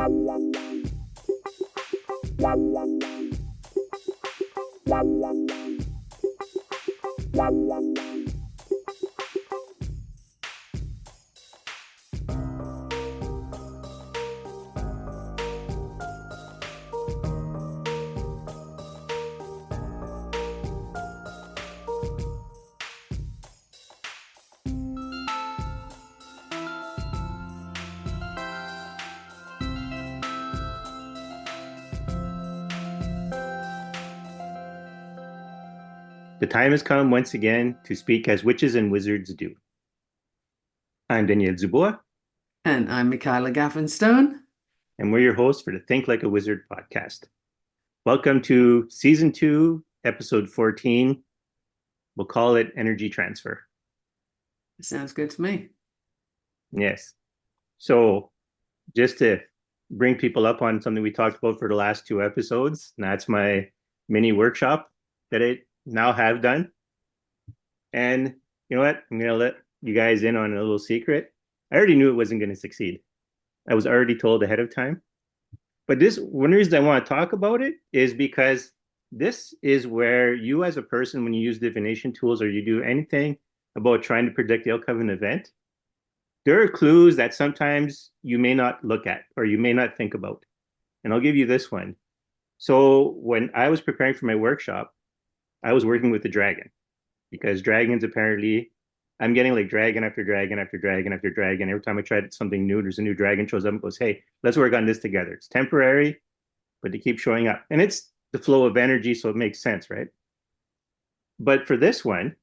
The time has come once again to speak as witches and wizards do. I'm Daniel and And I'm Michaela Gaffinstone. and we're your hosts for the Think Like a Wizard podcast. Welcome to season 2, episode 14. We'll call it Energy Transfer. Sounds good to me. Yes. So, just to bring people up on something we talked about for the last 2 episodes, and that's my mini workshop that I now have done. And you know what? I'm going to let you guys in on a little secret. I already knew it wasn't going to succeed. I was already told ahead of time. But one reason I want to talk about it is because this is where you, as a person, when you use divination tools or you do anything about trying to predict the outcome of an event, there are clues that sometimes you may not look at or you may not think about. And I'll give you this one. So when I was preparing for my workshop, I was working with the dragon because dragons apparently, I'm getting like dragon after dragon after dragon after dragon. Every time I try something new, there's a new dragon shows up and goes, hey, let's work on this together. It's temporary, but they keep showing up. And it's the flow of energy, so it makes sense, right? But for this one,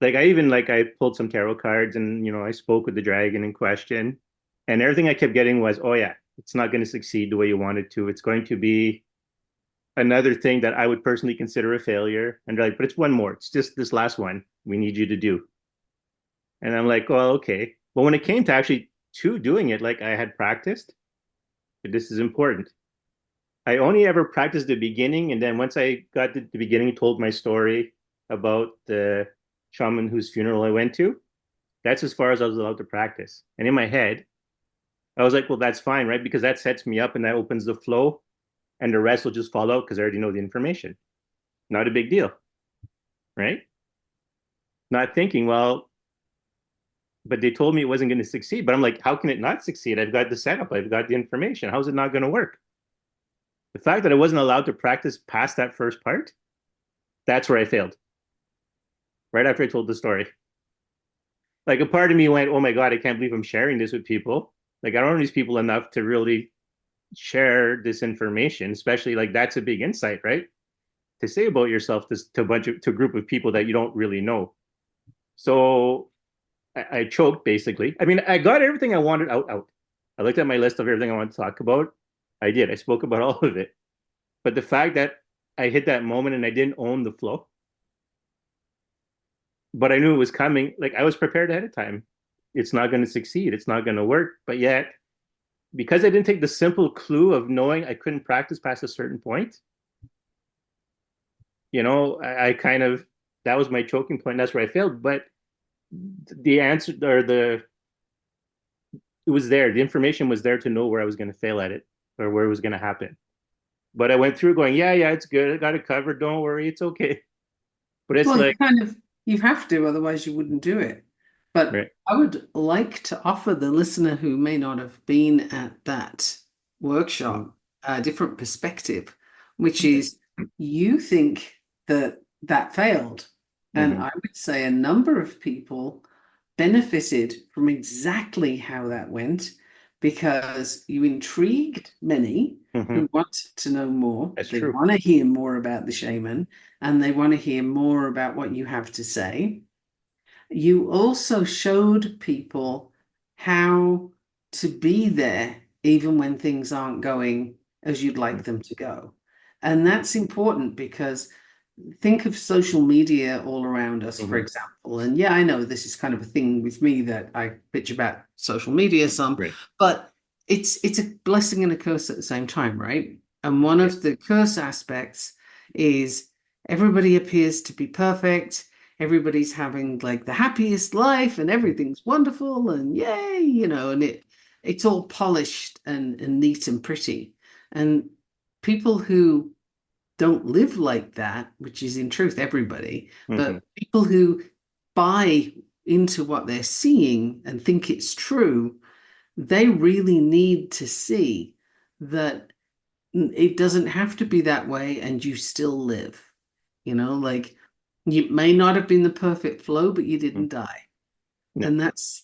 I pulled some tarot cards and I spoke with the dragon in question. And everything I kept getting was, oh yeah, it's not going to succeed the way you want it to. It's going to be another thing that I would personally consider a failure. And they're like, but it's one more. It's just this last one we need you to do. And I'm like, well, okay. But when it came to actually to doing it, like I had practiced, but this is important. I only ever practiced the beginning, and then once I got to the beginning, told my story about the shaman whose funeral I went to. That's as far as I was allowed to practice. And in my head, I was like, well, that's fine, right? Because that sets me up and that opens the flow, and the rest will just fall out because I already know the information. Not a big deal, right? Not thinking, well, but they told me it wasn't going to succeed. But I'm like, how can it not succeed? I've got the setup, I've got the information. How's it not going to work? The fact that I wasn't allowed to practice past that first part, that's where I failed. Right after I told the story. Like a part of me went, oh my God, I can't believe I'm sharing this with people. Like I don't know these people enough to really share this information, especially like that's a big insight, right? To say about yourself to a group of people that you don't really know. So I choked basically. I mean, I got everything I wanted out. I looked at my list of everything I wanted to talk about. I did. I spoke about all of it. But the fact that I hit that moment and I didn't own the flow, but I knew it was coming. Like I was prepared ahead of time. It's not going to succeed. It's not going to work. But yet, because I didn't take the simple clue of knowing I couldn't practice past a certain point, I kind of, that was my choking point. That's where I failed. But the answer or it was there. The information was there to know where I was going to fail at it or where it was going to happen. But I went through going, yeah, it's good. I got it covered. Don't worry. It's okay. But it's Well, like, you have to, otherwise you wouldn't do it. But right. I would like to offer the listener who may not have been at that Mm-hmm. workshop a different perspective, which is you think that that failed. And Mm-hmm. I would say a number of people benefited from exactly how that went because you intrigued many Mm-hmm. who want to know more. That's They true. want to hear more about the shaman and they want to hear more about what you have to say. You also showed people how to be there even when things aren't going as you'd Mm-hmm. like them to go. And that's important because think of social media all around us, for Mm-hmm. example. And yeah, I know this is kind of a thing with me that I bitch about social media some, Right. but it's a blessing and a curse at the same time, right? And one Yeah. of the curse aspects is everybody appears to be perfect. Everybody's having like the happiest life and everything's wonderful and yay, and it's all polished and neat and pretty. And people who don't live like that, which is in truth everybody, Hmm. but people who buy into what they're seeing and think it's true, they really need to see that it doesn't have to be that way and you still live. Like you may not have been the perfect flow, but you didn't die. No. And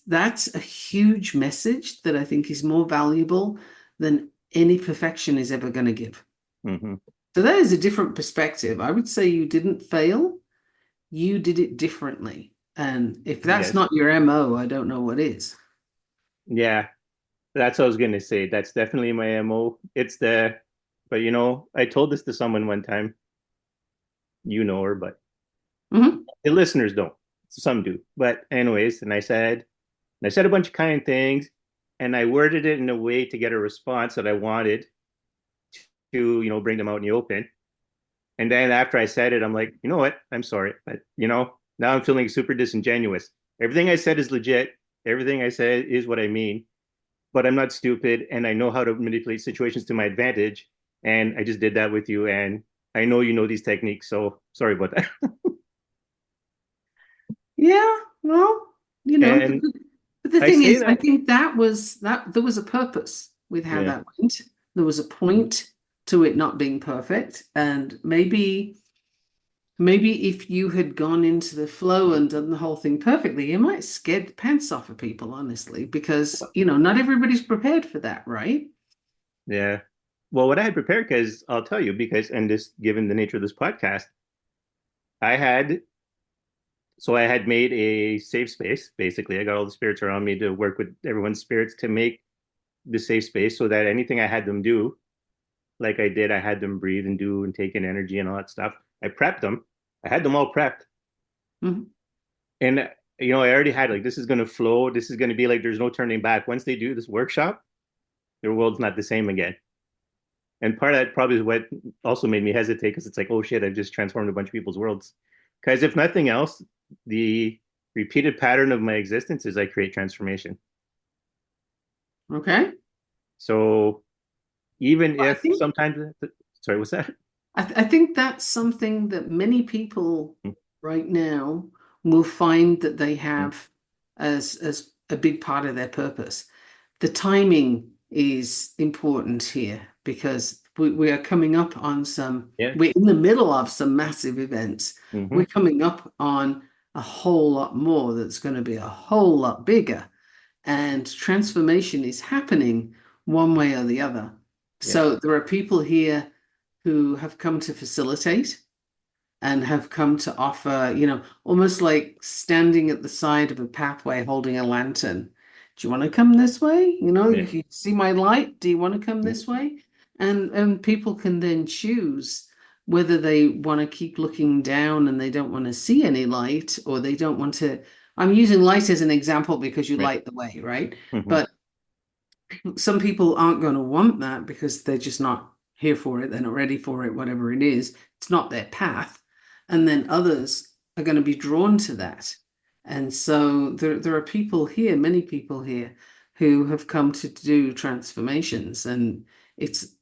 that's a huge message that I think is more valuable than any perfection is ever going to give. Hmm. So that is a different perspective. I would say you didn't fail, you did it differently. And if that's Yes. not your MO, I don't know what is. Yeah. That's what I was gonna say. That's definitely my MO. But I told this to someone one time. You know her, but Mhm. the listeners don't. Some do. But anyways, and I said a bunch of kind things, and I worded it in a way to get a response that I wanted to, bring them out in the open. And then after I said it, I'm like, you know what? I'm sorry, but now I'm feeling super disingenuous. Everything I said is legit. Everything I said is what I mean, but I'm not stupid, and I know how to manipulate situations to my advantage. And I just did that with you, and I know you know these techniques, so sorry about that. Yeah, well, but And the I thing say is, I that, think that there was a purpose with how yeah, that went. There was a point to it not being perfect, and maybe if you had gone into the flow and done the whole thing perfectly, you might scare the pants off of people, honestly, because not everybody's prepared for that, right? yeah. Well, what I had prepared, because I'll tell you, because and this, given the nature of this podcast, I had so I had made a safe space. Basically, I got all the spirits around me to work with everyone's spirits to make the safe space so that anything I had them do, like I did, I had them breathe and do and take in energy and all that stuff. I prepped them. I had them all prepped. Mhm. And I already had like this is gonna flow. This is gonna be like there's no turning back. Once they do this workshop, their world's not the same again. And part of that probably is what also made me hesitate because it's like, oh shit, I've just transformed a bunch of people's worlds. Because if nothing else, the repeated pattern of my existence is I create transformation. Okay. So even I if think sometimes, sorry, what's that? I think that's something that many people right now will find that they have as a big part of their purpose. The timing is important here because we are coming up on Yeah. we're in the middle of some massive events. Hmm. We're coming up on a whole lot more that's going to be a whole lot bigger. And transformation is happening one way or the other. Yeah. So there are people here who have come to facilitate and have come to offer, almost like standing at the side of a pathway holding a lantern. Do you want to come this way? Yeah. You see my light. Do you want to come this way? And people can then choose whether they want to keep looking down and they don't want to see any light, or they don't want to. I'm using light as an example because you Right. light the way, right? Hmm. But some people aren't going to want that because they're just not here for it. They're not ready for it, whatever it is. It's not their path. And then others are going to be drawn to that. And so there are people here, many people here, who have come to do transformations. And it's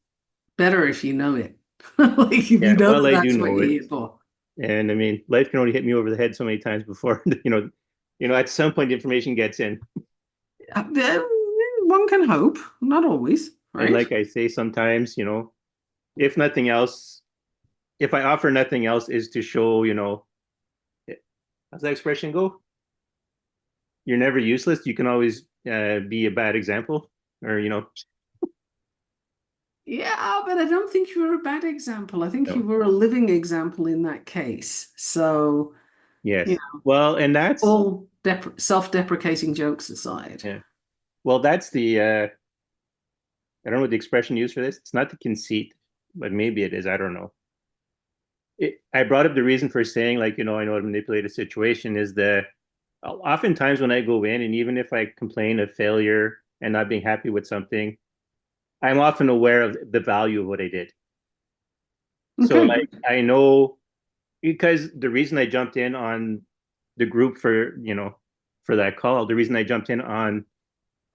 better if you know it. Like if you Yeah. know Well, that I do that's what know you're it. here for. And I mean, life can only hit me over the head so many times before, at some point the information gets in. One can hope, not always, And right? like I say sometimes, if nothing else, if I offer nothing else is to show, how's that expression go? You're never useless. You can always be a bad example, or Yeah, but I don't think you were a bad example. I think you no. were a living example in that case. So, you Yes. know, Well, and that's all self-deprecating jokes aside. yeah. Well, that's the I don't know what the expression used for this. It's not the conceit, but maybe it is. I don't know. I brought up the reason for saying like, I know how to manipulate a situation is the oftentimes when I go in and even if I complain of failure and not being happy with something, I'm often aware of the value of what I did. So Okay. like I know because the reason I jumped in on the group for that call, the reason I jumped in on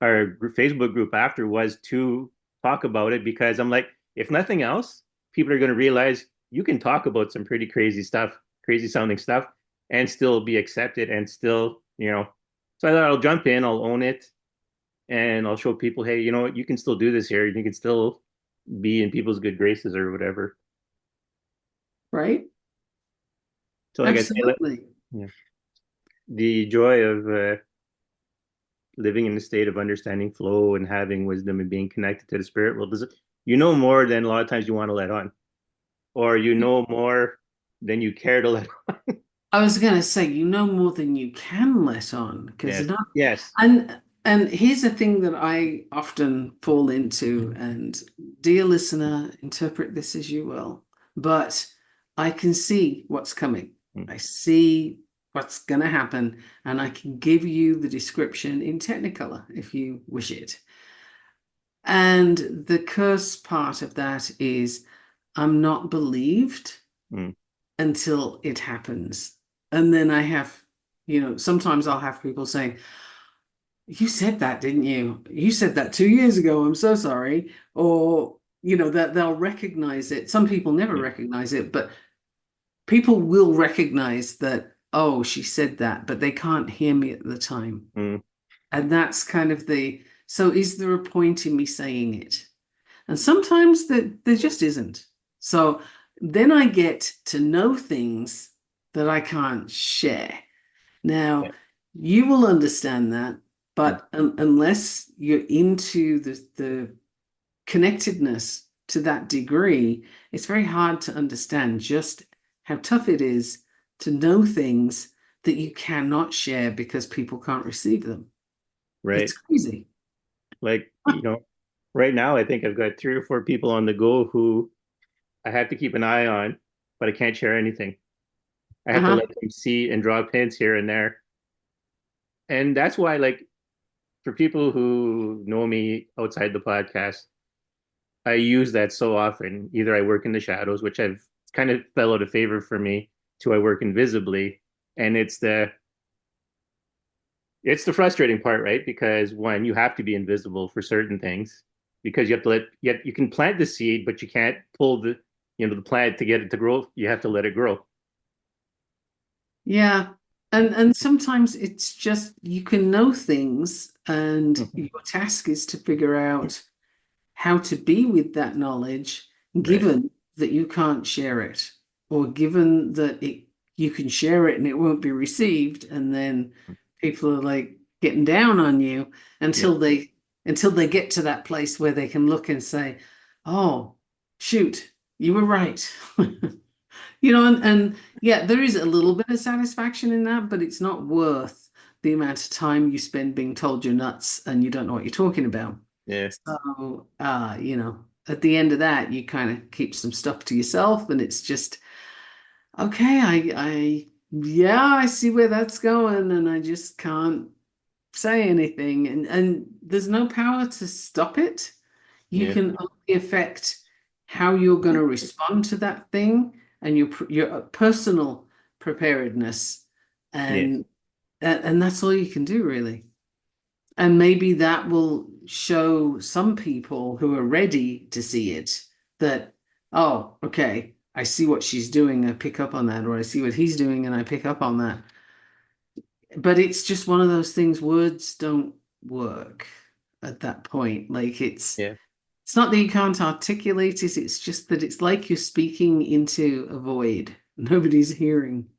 Facebook group after was to talk about it because I'm like, if nothing else, people are going to realize you can talk about some pretty crazy stuff, crazy sounding stuff, and still be accepted and still, you know. So I thought I'll jump in, I'll own it, and I'll show people, hey, you know what, you can still do this here. You can still be in people's good graces or whatever. right? So like I say, Absolutely. yeah, the joy of living in a state of understanding flow and having wisdom and being connected to the spirit world is you know more than a lot of times you want to let on, or you know more than you care to let on. I was going to say, you know more than you can let on because Yes, not, yes. and here's a thing that I often fall into, and dear listener, interpret this as you will, but I can see what's coming. Mm, I see what's going to happen, and I can give you the description in Technicolor if you wish it. And the curse part of that is I'm not believed mm, until it happens. And then I have, sometimes I'll have people saying, you said that, didn't you? You said that 2 years ago. I'm so sorry. Or, that they'll recognize it. Some people never yeah, recognize it, but people will recognize that, oh, she said that, but they can't hear me at the time. mm, And that's kind of so is there a point in me saying it? And sometimes there just isn't. So then I get to know things that I can't share. yeah, Now, you will understand that, mm, but unless you're into the connectedness to that degree, it's very hard to understand just how tough it is to know things that you cannot share because people can't receive them. It's right. crazy. Like, you know, right now I think I've got 3 or 4 people on the go who I have to keep an eye on, but I can't share anything. I have to Uh-huh. let them see and draw hints here and there. And that's why, like, for people who know me outside the podcast, I use that so often. Either I work in the shadows, which I've kind of fell out of favor for me, to I work invisibly. And it's the frustrating part, right? Because one, you have to be invisible for certain things because you have to let yet you can plant the seed, but you can't pull the plant to get it to grow. You have to let it grow. Yeah. And sometimes it's just you can know things and Mhm. your task is to figure out how to be with that knowledge, Right. given that you can't share it, or given that you can share it and it won't be received, and then people are like getting down on you Yeah. until they get to that place where they can look and say, "Oh, shoot, you were right." And yeah, there is a little bit of satisfaction in that, but it's not worth the amount of time you spend being told you're nuts and you don't know what you're talking about. Yeah. So, at the end of that, you kind of keep some stuff to yourself, and it's just, okay, yeah, I see where that's going, and I just can't say anything. And there's no power to stop it. You Yeah. can only affect how you're going to respond to that thing and your personal preparedness, Yeah. and and that's all you can do, really. And maybe that will show some people who are ready to see it that, oh, okay, I see what she's doing, I pick up on that, or I see what he's doing and I pick up on that. But it's just one of those things, words don't work at that point. Like Yeah. it's not that you can't articulate it, it's just that it's like you're speaking into a void. Nobody's hearing.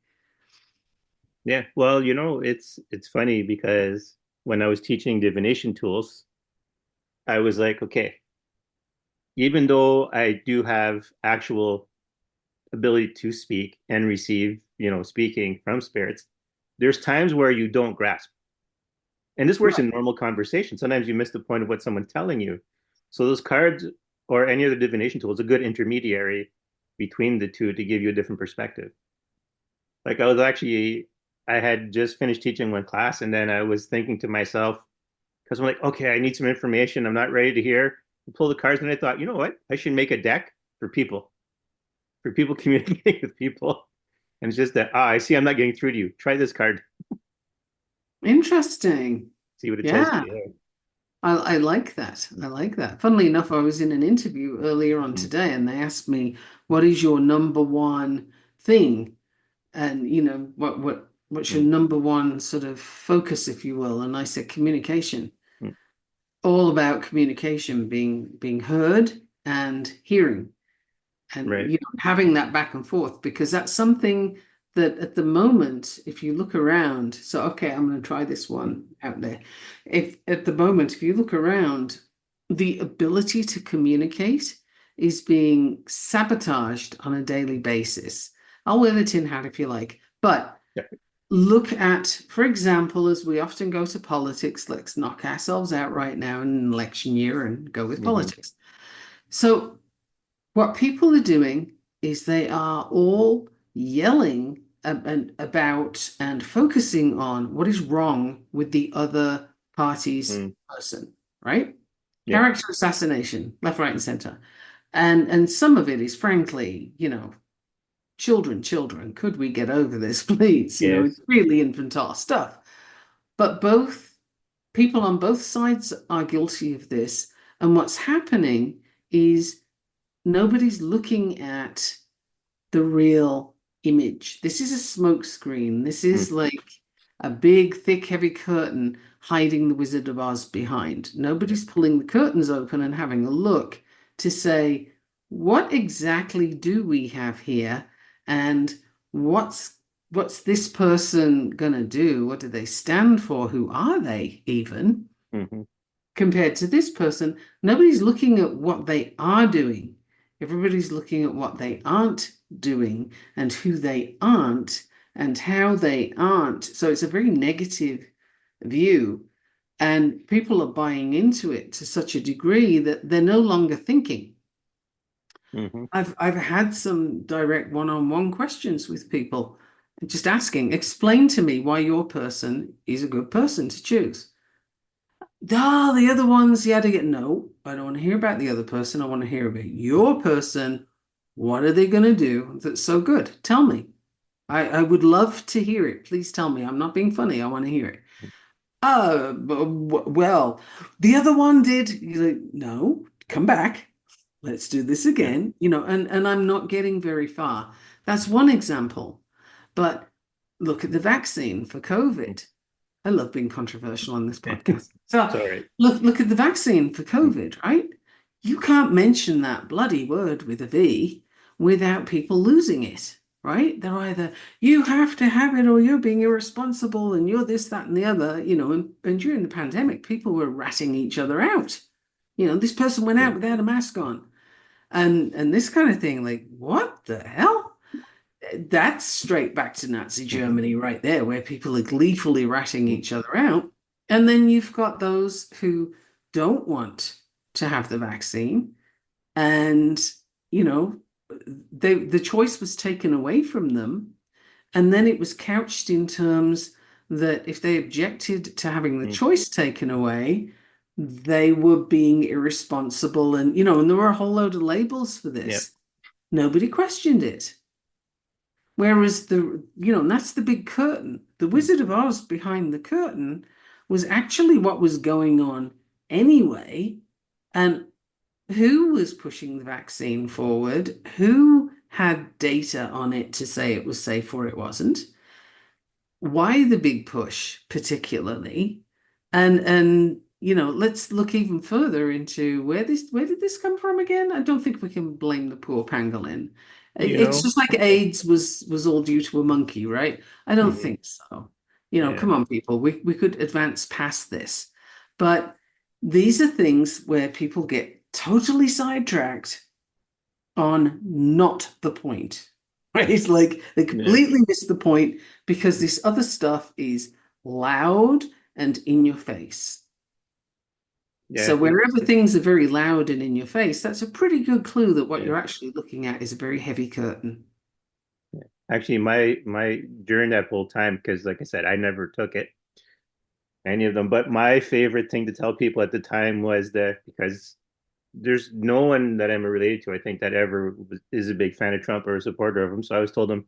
Yeah. Well, it's funny because when I was teaching divination tools, I was like, okay, even though I do have actual ability to speak and receive, speaking from spirits, there's times where you don't grasp. And this works in Right. normal conversation. Sometimes you miss the point of what someone's telling you. So those cards or any other divination tool is a good intermediary between the two to give you a different perspective. Like I had just finished teaching one class, and then I was thinking to myself, because I'm like, okay, I need some information. I'm not ready to hear. I pull the cards, and I thought, you know what? I should make a deck for people communicating with people. And it's just that, I see I'm not getting through to you. Try this card, Interesting. see what it says to Yeah. you. I like that. I like that. Funnily enough, I was in an interview earlier on Mm, today and they asked me, what is your number one thing? And what's your mm, number one sort of focus, if you will? And I said communication. mm. All about communication, being heard and hearing. And Right. having that back and forth, because that's something that at the moment, if you look around, so okay, I'm going to try this one out there. If at the moment, if you look around, the ability to communicate is being sabotaged on a daily basis. I'll wear the tin hat if you like, but Yeah. look at, for example, as we often go to politics, let's knock ourselves out right now in an election year and go with Hmm. politics. So what people are doing is they are all yelling about and focusing on what is wrong with the other party's Mm. person, right? Yeah. Character assassination, left, right, and center. And some of it is frankly, children, could we get over this, please? It's Yes. really infantile stuff. But both people on both sides are guilty of this. And what's happening is nobody's looking at the real image. This is a smoke screen. This is Mm, like a big, thick, heavy curtain hiding the Wizard of Oz behind. yeah. Nobody's pulling the curtains open and having a look to say, what exactly do we have here? And what's this person gonna do? What do they stand for? Who are they even? Hmm. Compared to this person, nobody's looking at what they are doing. Everybody's looking at what they aren't doing and who they aren't and how they aren't. So it's a very negative view. And people are buying into it to such a degree that they're no longer thinking. Hmm. I've had some direct one-on-one questions with people, just asking, explain to me why your person is a good person to choose. Ah, the other ones, you had to get no. I don't want to hear about the other person. I want to hear about your person. What are they going to do that's so good? Tell me. I would love to hear it. Please tell me. I'm not being funny. I want to hear it. Well, the other one did. You're like, no, come back. Let's do this Yeah. again. And I'm not getting very far. That's one example. But look at the vaccine for Mm. COVID. I love being controversial on this Yeah. podcast. So Sorry. look at the vaccine for Mm, COVID, right? You can't mention that bloody word with a V without people losing it, right? They're either you have to have it or you're being irresponsible and you're this, that, and the other, and during the pandemic, people were ratting each other out. This person went yeah. out without a mask on and this kind of thing, like, what the hell? That's straight back to Nazi Hmm. Germany right there, where people are gleefully ratting Mm, each other out. And then you've got those who don't want to have the vaccine. And, you know, the choice was taken away from them. And then it was couched in terms that if they objected to having the mm. choice taken away, they were being irresponsible. And there were a whole load of labels for Yeah. this. Nobody questioned it. Whereas and that's the big curtain. The Mm, Wizard of Oz behind the curtain was actually what was going on anyway. And who was pushing the vaccine forward? Who had data on it to say it was safe or it wasn't? Why the big push, particularly? And let's look even further into where did this come from again? I don't think we can blame the poor pangolin. you It's know, just like AIDS was all due to a monkey, right? I don't hmm. think so. Yeah. Come on, people. We could advance past this. But these are things where people get totally sidetracked on not the point, right? It's like they Yeah. completely miss the point because this other stuff is loud and in your face. Yeah. So wherever things are very loud and in your face, that's a pretty good clue that what Yeah. you're actually looking at is a very heavy curtain. Yeah. Actually, my during that whole time, because like I said, I never took it, any of them. But my favorite thing to tell people at the time was that because there's no one that I'm related to, I think, that ever is a big fan of Trump or a supporter of him. So I was told them,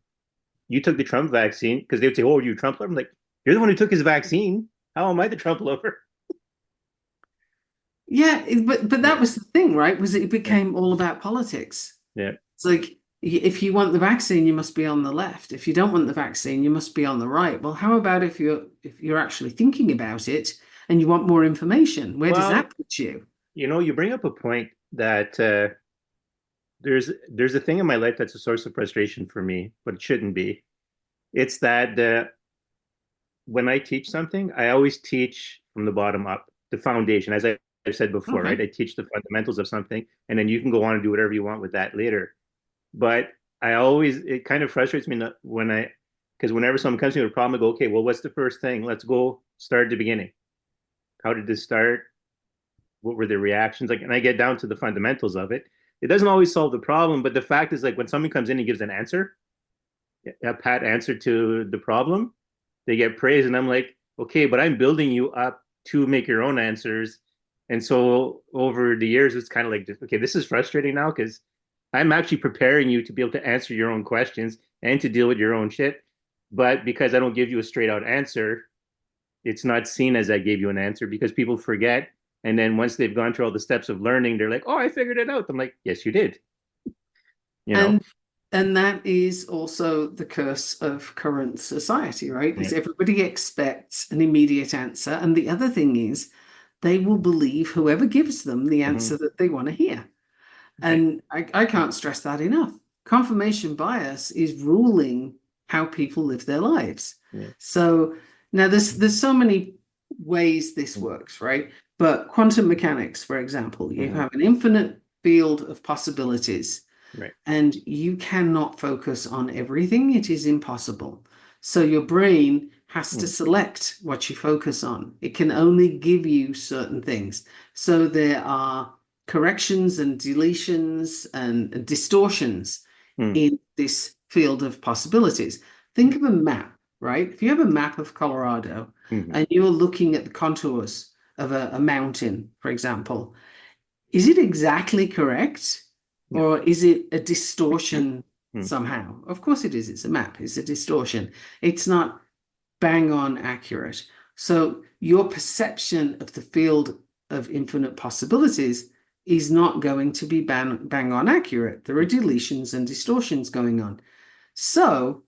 you took the Trump vaccine because they would say, "Oh, are you a Trump lover?" I'm like, "You're the one who took his vaccine. How am I the Trump lover?" Yeah, but that Yeah. was the thing, right? Was it Yeah. became all about politics. Yeah. It's like if you want the vaccine, you must be on the left. If you don't want the vaccine, you must be on the right. Well, how about if you're actually thinking about it and you want more information? Where does Well, that put you? you bring up a point that there's a thing in my life that's a source of frustration for me, but it shouldn't be. It's that when I teach something, I always teach from the bottom up, the foundation, as I've said before, right? Okay. I teach the fundamentals of something, and then you can go on and do whatever you want with that later. But it kind of frustrates me because whenever someone comes to me with a problem, I go, okay, well, what's the first thing? Let's go start at the beginning. How did this start? What were the reactions like? And I get down to the fundamentals of it. It doesn't always solve the problem, but the fact is, like, when someone comes in and gives an answer, a pat answer to the problem, they get praise, and I'm like, okay, but I'm building you up to make your own answers. And so over the years, it's kind of like, okay, this is frustrating now because I'm actually preparing you to be able to answer your own questions and to deal with your own shit. But because I don't give you a straight out answer, it's not seen as I gave you an answer because people forget. And then once they've gone through all the steps of learning, they're like, oh, I figured it out. I'm like, yes, you did. You know? And and that is also the curse of current society, right? Yeah. Is everybody expects an immediate answer. And the other thing is they will believe whoever gives them the Mm-hmm. answer that they want to hear. Right. And I can't stress that enough. Confirmation bias is ruling how people live their lives. Yeah. So now there's so many ways this works, right? But quantum mechanics, for example, you Mm-hmm. have an infinite field of possibilities Right. and you cannot focus on everything. It is impossible. So your brain has to Mm-hmm. select what you focus on. It can only give you certain things. So there are corrections and deletions and distortions in this field of possibilities. Think of a map, right? If you have a map of Colorado Mm-hmm. and you're looking at the contours of a mountain, for example, is it exactly correct? Yeah. Or is it a distortion Mm-hmm. somehow? Of course it is. It's a map. It's a distortion. It's not bang on accurate. So your perception of the field of infinite possibilities is not going to be bang on accurate. There are deletions and distortions going on. So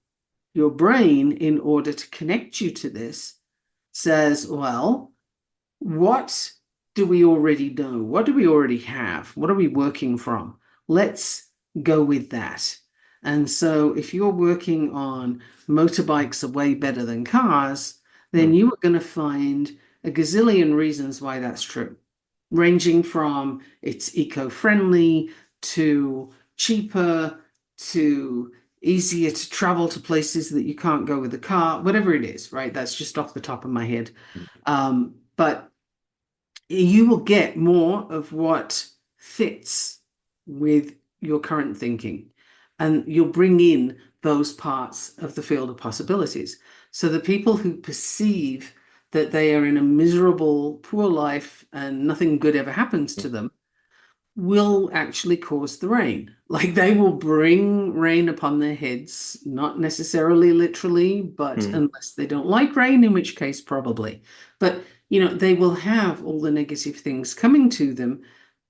your brain, in order to connect you to this, says, well, what do we already know? What do we already have? What are we working from? Let's go with that. And so, if you're working on motorbikes are way better than cars, then you are going to find a gazillion reasons why that's true, ranging from it's eco-friendly to cheaper to easier to travel to places that you can't go with a car, whatever it is, right? That's just off the top of my head. But you will get more of what fits with your current thinking. And you'll bring in those parts of the field of possibilities. So the people who perceive that they are in a miserable, poor life and nothing good ever happens to them will actually cause the rain. Like they will bring rain upon their heads, not necessarily literally, but Mm-hmm. unless they don't like rain, in which case probably. But they will have all the negative things coming to them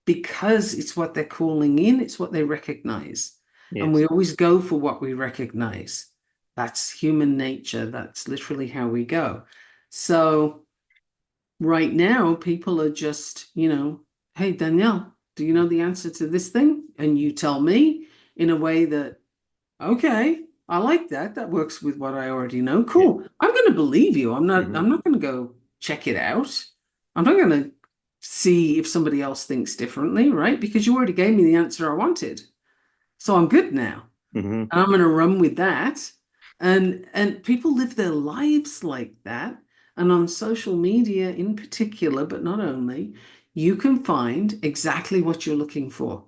because it's what they're calling in, it's what they recognize. And we Yes. always go for what we recognize. That's human nature. That's literally how we go. So right now, people are just, hey, Danielle, do you know the answer to this thing? And you tell me in a way that, okay, I like that. That works with what I already know. Yeah. Cool. I'm going to believe you. I'm not, Mm-hmm. I'm not going to go check it out. I'm not going to see if somebody else thinks differently, right? Because you already gave me the answer I wanted. So I'm good now. Mm-hmm. And I'm going to run with that. And people live their lives like that. And on social media in particular, but not only, you can find exactly what you're looking for.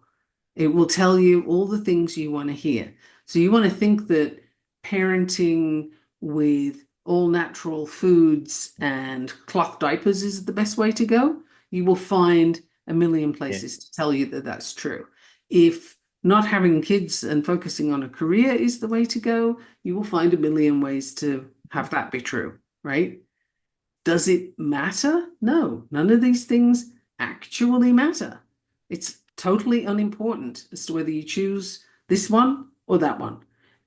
It will tell you all the things you want to hear. So you want to think that parenting with all natural foods and cloth diapers is the best way to go. You will find a million Yeah. places to tell you that that's true. If not having kids and focusing on a career is the way to go, you will find a million ways to have that be true, right? Does it matter? No, none of these things actually matter. It's totally unimportant as to whether you choose this one or that one.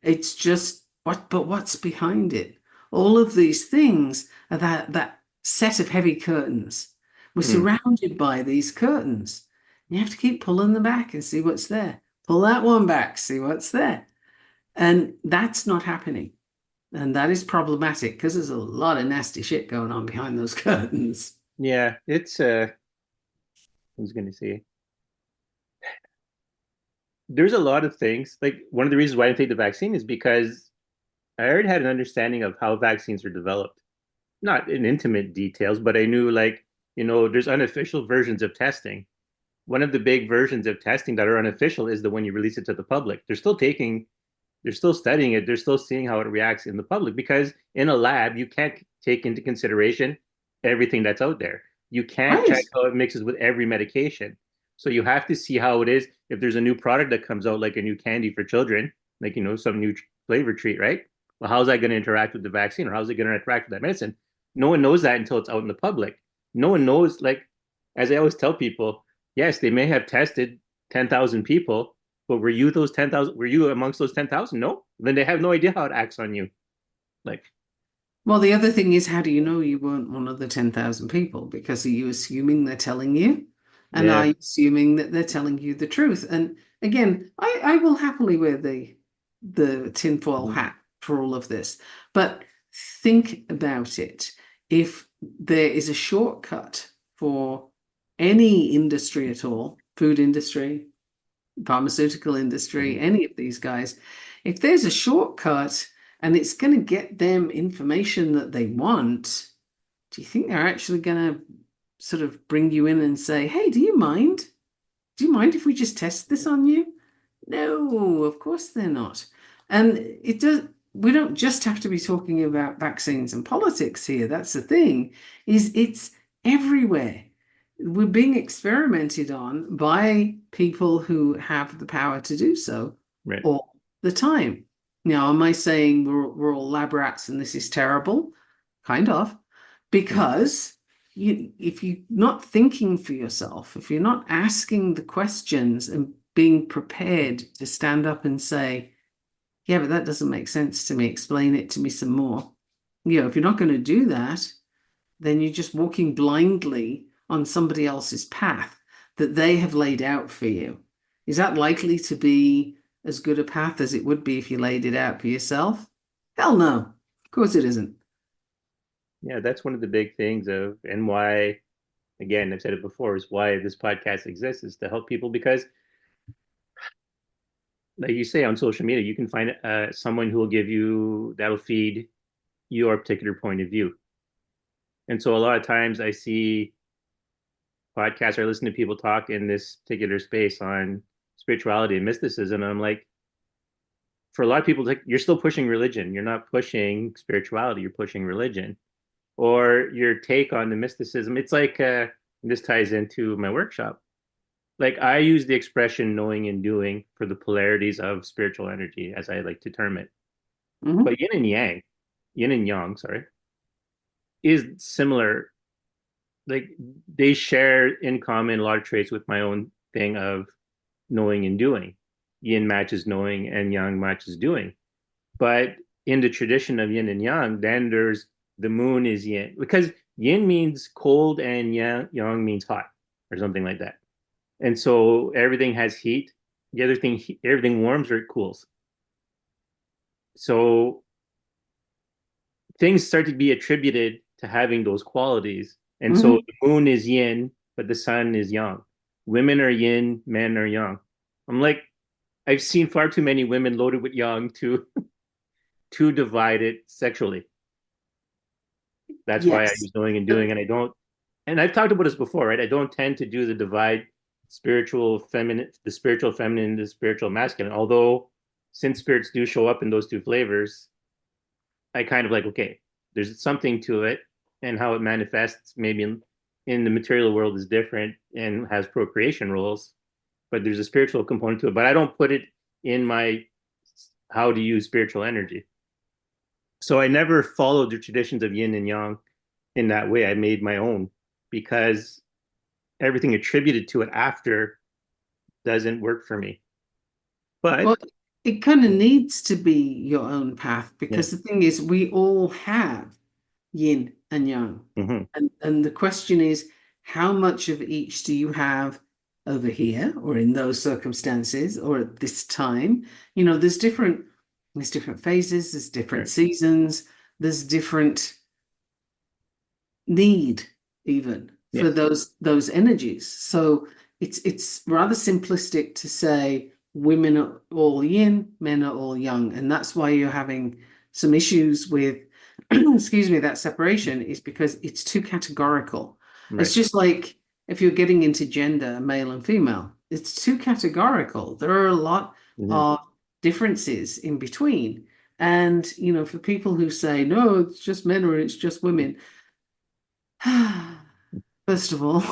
It's just but what's behind it? All of these things are that set of heavy curtains. We're Mm. surrounded by these curtains. You have to keep pulling them back and see what's there. Pull that one back, see what's there. And that's not happening. And that is problematic because there's a lot of nasty shit going on behind those curtains. Yeah, it's I was gonna say there's a lot of things. Like one of the reasons why I didn't take the vaccine is because I already had an understanding of how vaccines are developed. Not in intimate details, but I knew like, there's unofficial versions of testing. One of the big versions of testing that are unofficial is the one you release it to the public. They're still studying it, they're still seeing how it reacts in the public because in a lab you can't take into consideration everything that's out there. You can't Right. check how it mixes with every medication. So you have to see how it is if there's a new product that comes out, like a new candy for children, like some new flavor treat, right? Well, how's that going to interact with the vaccine, or how's it going to interact with that medicine? No one knows that until it's out in the public. No one knows, like, as I always tell people, yes, they may have tested 10,000 people, but were you those 10,000? Were you amongst those 10,000? No. Then they have no idea how it acts on you. Like, Well, the other thing is, how do you know you weren't one of the 10,000 people? Because are you assuming they're telling you? And are yeah. you assuming that they're telling you the truth? And again, I will happily wear the tinfoil Mhm. hat for all of this. But think about it. If there is a shortcut for any industry at all, food industry, pharmaceutical industry, Mhm. any of these guys, if there's a shortcut and it's going to get them information that they want, do you think they're actually going to sort of bring you in and say, hey, do you mind? Do you mind if we just test this on you? No, of course they're not. And it does, we don't just have to be talking about vaccines and politics here. That's the thing, is it's everywhere. We're being experimented on by people who have the power to do so Right. all the time. Now, am I saying we're all lab rats and this is terrible? Kind of, Mhm. because if you're not thinking for yourself, if you're not asking the questions and being prepared to stand up and say, yeah, but that doesn't make sense to me, explain it to me some more. If you're not going to do that, then you're just walking blindly on somebody else's path that they have laid out for you. Is that likely to be as good a path as it would be if you laid it out for yourself? Hell no. Of course it isn't. Yeah, that's one of the big things of, and why, again, I've said it before, is why this podcast exists is to help people because, like you say, on social media, you can find someone who will that'll feed your particular point of view. And so a lot of times I see podcasts or listen to people talk in this particular space on spirituality and mysticism. And I'm like, for a lot of people, like, you're still pushing religion. You're not pushing spirituality. You're pushing religion, or your take on the mysticism. It's like this ties into my workshop. Like I use the expression knowing and doing for the polarities of spiritual energy, as I like to term it. Mhm. But yin and yang, sorry, is similar. Like they share in common a lot of traits with my own thing of knowing and doing. Yin matches knowing and yang matches doing. But in the tradition of yin and yang, then there's the moon is yin because yin means cold and yang means hot or something like that. And so everything has heat. The other thing, everything warms or it cools. So things start to be attributed to having those qualities. And so Mhm. the moon is yin, but the sun is yang. Women are yin, men are yang. I'm like, I've seen far too many women loaded with yang to divide it sexually. That's why I Yes. use knowing and Uh, doing, and I don't. And I've talked about this before, right? I don't tend to do the divide the spiritual feminine, the spiritual masculine. Although, since spirits do show up in those two flavors, I kind of like, okay, there's something to it, and how it manifests maybe in the material world is different and has procreation roles, but there's a spiritual component to it. But I don't put it in my how to use spiritual energy. So I never followed the traditions of yin and yang in that way. I made my own because everything attributed to it after doesn't work for me. Well, But it kind of needs to be your own path yeah, because the thing is, we all have yin and yang. hmm And the question is, how much of each do you have over here or in those circumstances or at this time? You know, there's different phases, there's different sure, seasons, there's different need even for yes, those energies. So it's rather simplistic to say women are all yin, men are all yang, and that's why you're having some issues with excuse me, that separation is because it's too categorical. It's right, just like if you're getting into gender, male and female, it's too categorical. There are a lot hmm of differences in between. And, you know, for people who say, no, it's just men or it's just women, first of all,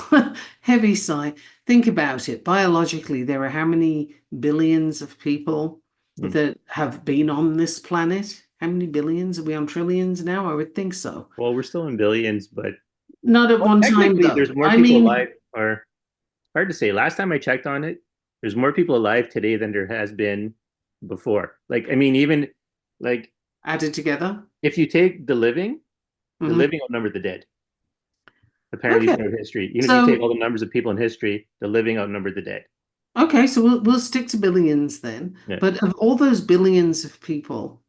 heavy sigh. Think about it. Biologically, there are how many billions of people mm. that have been on this planet? How many billions? Are we on trillions now? I would think so. Well, we're still in billions, but Not at well, one time, technically, there's though. more I people mean, alive, or hard to say. Last time I checked on it, there's more people alive today than there has been before. Like, I mean, even like added together. if you take the Hmm. living outnumber the dead, apparently Okay. throughout history. Even if you take So, all the numbers of people in history, the living outnumber the dead. okay, so we'll stick to billions then. Yeah. But of all those billions of people,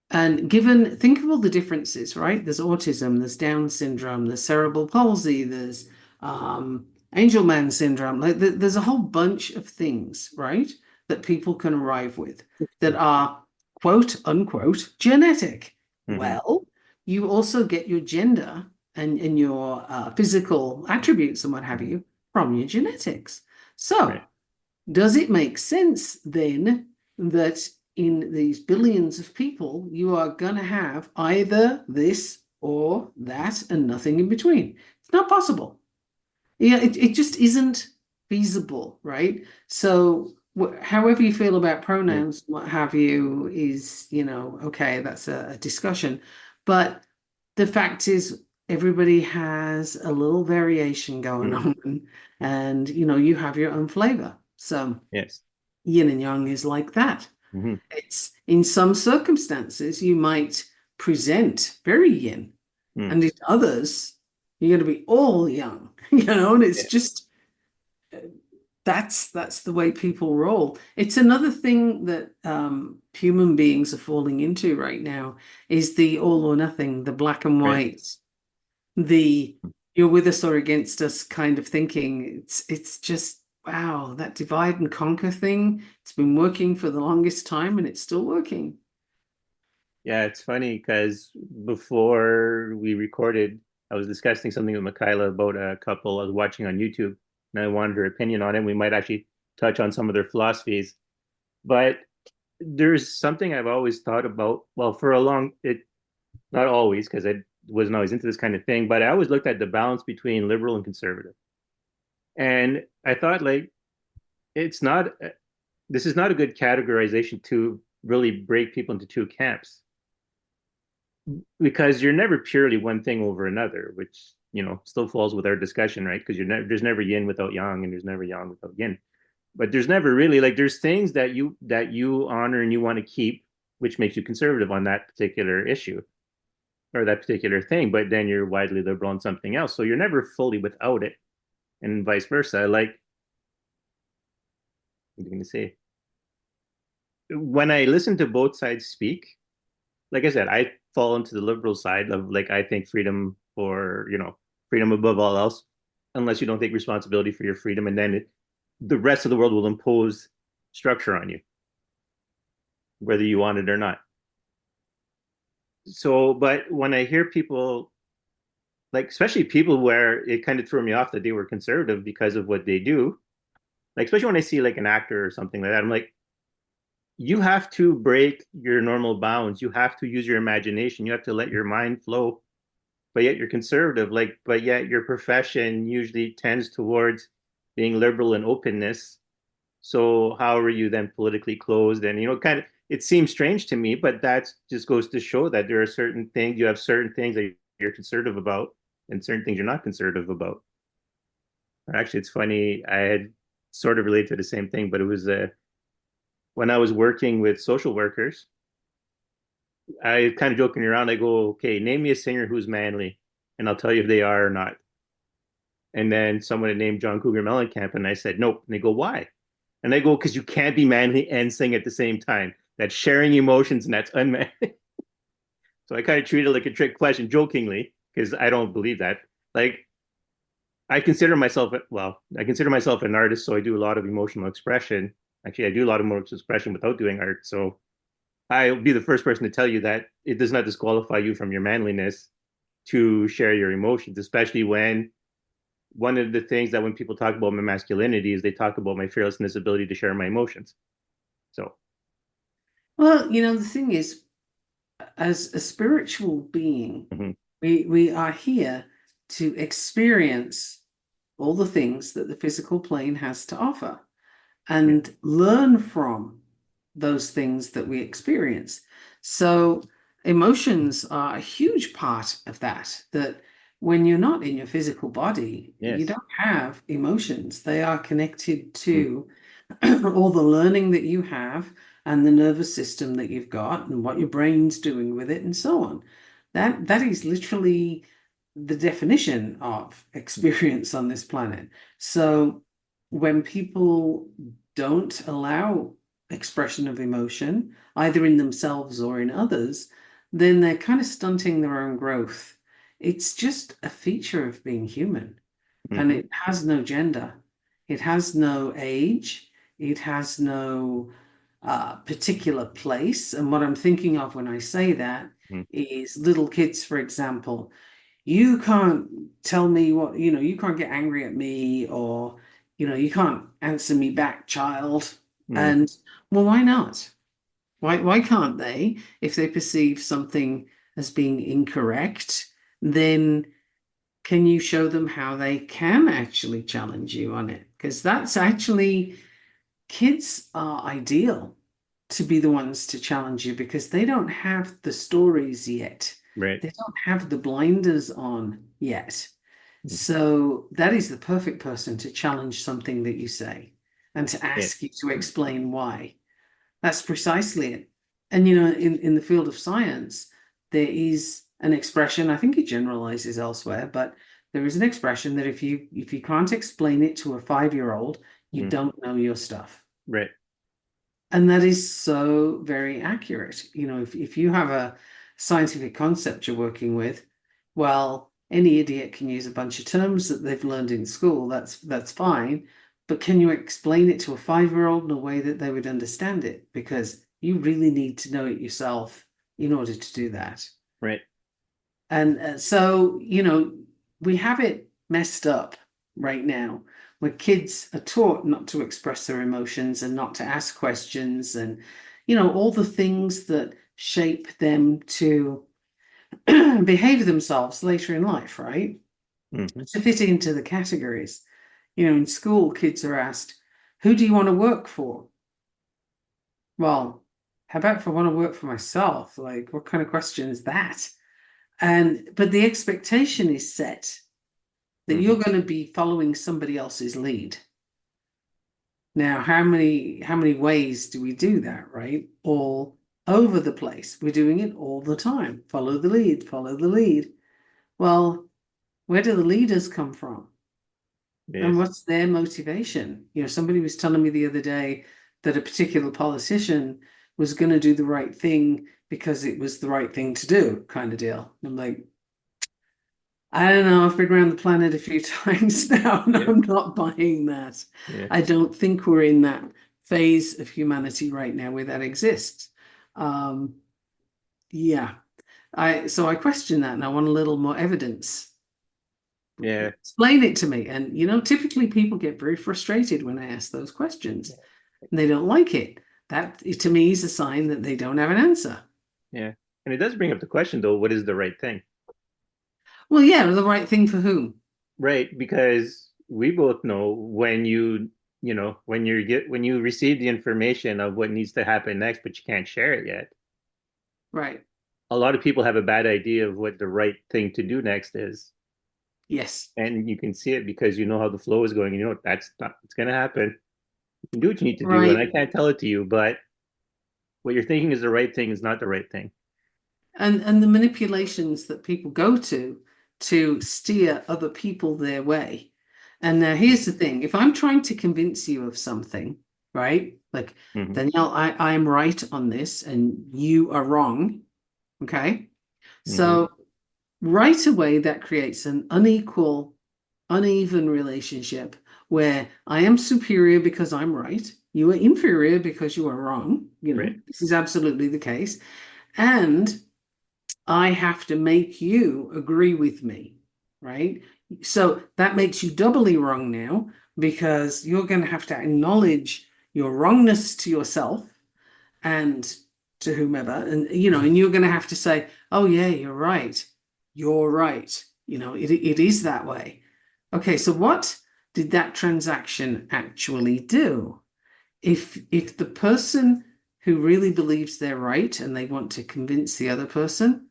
and given, think of all the differences, right? There's autism, there's Down syndrome, there's cerebral palsy, there's Angelman syndrome. Like there's a whole bunch of things, right, that people can arrive with that are quote unquote genetic. Mm-hmm. Well, you also get your gender and your physical attributes and what have Mm-hmm. you from your genetics. So, Right. does it make sense then that in these billions of people, you are going to have either this or that and nothing in between? It's not possible. Yeah, it just isn't feasible, right? So, however you feel about Yeah. pronouns, what have you, is, okay, that's a discussion. But the fact is, everybody has a little variation going Mm-hmm. on, and, you have your own flavor. So, Yes. yin and yang is like that. Mm-hmm. It's in some circumstances, you might present very yin, Mm. and in others, you're going to be all yang, and it's Yeah. just that's the way people roll. It's another thing that human beings are falling into right now is the all or nothing, the black and Right. white, the you're with us or against us kind of thinking. It's just wow, that divide and conquer thing. It's been working for the longest time and it's still working. Yeah, it's funny because before we recorded, I was discussing something with Michaela about a couple I was watching on YouTube, and I wanted her opinion on it. We might actually touch on some of their philosophies, but there's something I've always thought about. Well, for a long, it not always because I wasn't always into this kind of thing, but I always looked at the balance between liberal and conservative, and I thought like it's not. This is not a good categorization to really break people into two camps because you're never purely one thing over another, which still falls with our discussion, right? Because there's never yin without yang, and there's never yang without yin. But there's never really like there's things that you honor and you want to keep, which makes you conservative on that particular issue or that particular thing. But then you're widely liberal on something else, so you're never fully without it, and vice versa. Like what are you going to say? When I listen to both sides speak, like I said, I fall into the liberal side of like I think freedom above all else, unless you don't take responsibility for your freedom, and then the rest of the world will impose structure on you, whether you want it or not. So, but when I hear people like, especially people where it kind of threw me off that they were conservative because of what they do, like especially when I see like an actor or something like that, I'm like, you have to break your normal bounds. You have to use your imagination. You have to let your mind flow, but yet you're conservative, like, but yet your profession usually tends towards being liberal and openness. So how are you then politically closed? And kind of it seems strange to me, but that just goes to show that there are certain things, you have certain things that you're conservative about and certain things you're not conservative about. Actually, it's funny. I had sort of related to the same thing, but it was when I was working with social workers. I kind of joking around. I go, okay, name me a singer who's manly, and I'll tell you if they are or not. And then someone had named John Cougar Mellencamp, and I said, nope. And they go, why? And I go, because you can't be manly and sing at the same time. That's sharing emotions, and that's unmanly. So I kind of treated it like a trick question, jokingly, because I don't believe that. Like I consider myself, well, I consider myself an artist, so I do a lot of emotional expression. Actually, I do a lot of emotional expression without doing art. So I'll be the first person to tell you that it does not disqualify you from your manliness to share your emotions, especially when one of the things that when people talk about my masculinity is they talk about my fearlessness ability to share my emotions. So, Well, the thing is, as a spiritual being, mm-hmm, we are here to experience all the things that the physical plane has to offer yeah, and learn from those things that we experience. So, emotions are a huge part of that. That when you're not in your physical body, you yes, don't have emotions. They are connected mm, to all the learning that you have and the nervous system that you've got and what your brain's doing with it and so on. That is literally the definition of experience on this planet. So when people don't allow expression of emotion, either in themselves or in others, then they're kind of stunting their own growth. It's just a feature of being human, and mm-hmm, it has no gender, it has no age, it has no particular place. And what I'm thinking of when I say that mm, is little kids, for example. You can't tell me what, you can't get angry at me, or, you can't answer me back, child. mm, And well, why not? Why can't they? If they perceive something as being incorrect, then can you show them how they can actually challenge you on it? Because that's actually, kids are ideal to be the ones to challenge you because they don't have the stories yet. right, They don't have the blinders on yet. mm, So that is the perfect person to challenge something that you say and to yeah, ask you to explain why. That's precisely it. And in the field of science, there is an expression, I think it generalizes elsewhere, but there is an expression that if you can't explain it to a 5-year-old, you mm, don't know your stuff. right, And that is so very accurate. If you have a scientific concept you're working with, well, any idiot can use a bunch of terms that they've learned in school. That's fine. But can you explain it to a 5-year-old in a way that they would understand it? Because you really need to know it yourself in order to do that. right, And so, we have it messed up right now, where kids are taught not to express their emotions and not to ask questions and, all the things that shape them to behave themselves later in life, right? mm-hmm, To fit into the categories. In school, kids are asked, who do you want to work for? Well, how about if I want to work for myself? Like, what kind of question is that? But the expectation is set that mm-hmm, you're going to be following somebody else's lead. Now, how many ways do we do that, right? All over the place. We're doing it all the time. Follow the lead, follow the lead. Well, where do the leaders come from? And yes, what's their motivation? Somebody was telling me the other day that a particular politician was going to do the right thing because it was the right thing to do, kind of deal. I'm like, I don't know. I've been around the planet a few times now, and yeah, I'm not buying that. yeah, I don't think we're in that phase of humanity right now where that exists. Um, yeah. So I question that, and I want a little more evidence. yeah, Explain it to me. And typically people get very frustrated when I ask those questions, and they don't like it. That to me is a sign that they don't have an answer. yeah. And it does bring up the question, though, what is the right thing? Well, yeah, the right thing for whom? Right, because we both know when when you receive the information of what needs to happen next, but you can't share it yet. Right. A lot of people have a bad idea of what the right thing to do next is. Yes. and you can see it because you know how the flow is going. And you know that's not it's going to happen. You can do what you need to do, and I Right. can't tell it to you, but what you're thinking is the right thing is not the right thing. And the manipulations that people go to steer other people their way. And now here's the thing, if I'm trying to convince you of something, right? Like, Hmm. Danielle, I am right on this and you are wrong. Okay. Hmm. So right away, that creates an unequal, uneven relationship where I am superior because I'm right. You are inferior because you are wrong. You know, Right. this is absolutely the case. And I have to make you agree with me, right? So that makes you doubly wrong now because you're going to have to acknowledge your wrongness to yourself and to whomever. And, and you're going to have to say, oh, yeah, you're right. You're right. It is that way. Okay, so what did that transaction actually do? If the person who really believes they're right and they want to convince the other person,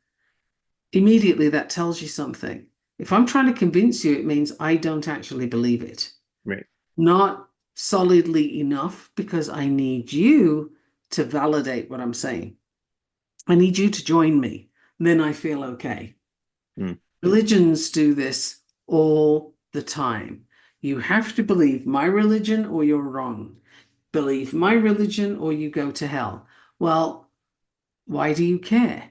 immediately that tells you something. If I'm trying to convince you, it means I don't actually believe it. Right. Not solidly enough because I need you to validate what I'm saying. I need you to join me. Then I feel okay. Mm. Religions do this all the time. You have to believe my religion or you're wrong. Believe my religion or you go to hell. Well, why do you care?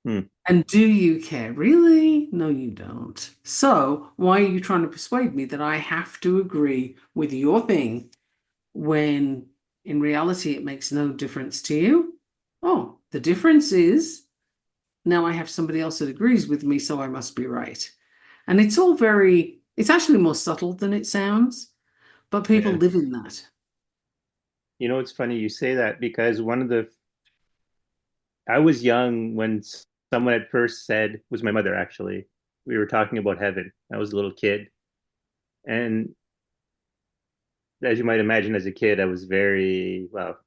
Mm. And do you care? Really? No, you don't. So, why are you trying to persuade me that I have to agree with your thing when in reality it makes no difference to you? Oh, the difference is now I have somebody else that agrees with me, so I must be right. And it's actually more subtle than it sounds, but people Yeah. live in that. You know, it's funny you say that because I was young when someone at first said, was my mother actually. We were talking about heaven. I was a little kid. And as you might imagine, as a kid, I was well,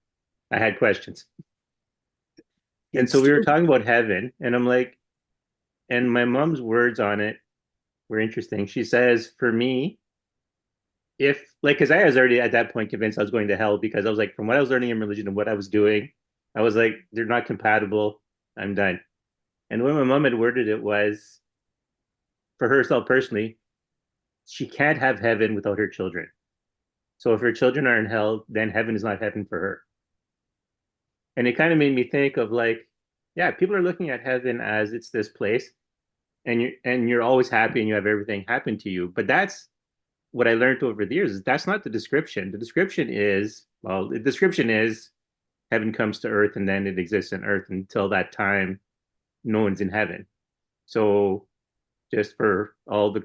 I had questions. And so Kids we were do. talking about heaven, and I'm like, and my mom's words on it were interesting. She says, for me, if like, because I was already at that point convinced I was going to hell because I was like, from what I was learning in religion and what I was doing, I was like, they're not compatible. I'm done. And the way my mom had worded it was, for herself personally, she can't have heaven without her children. So if her children are in hell, then heaven is not heaven for her. And it kind of made me think of like, yeah, people are looking at heaven as it's this place, and you're always happy and you have everything happen to you. But that's what I learned over the years is that's not the description. The description is heaven comes to earth and then it exists on earth until that time, no one's in heaven. So just for all the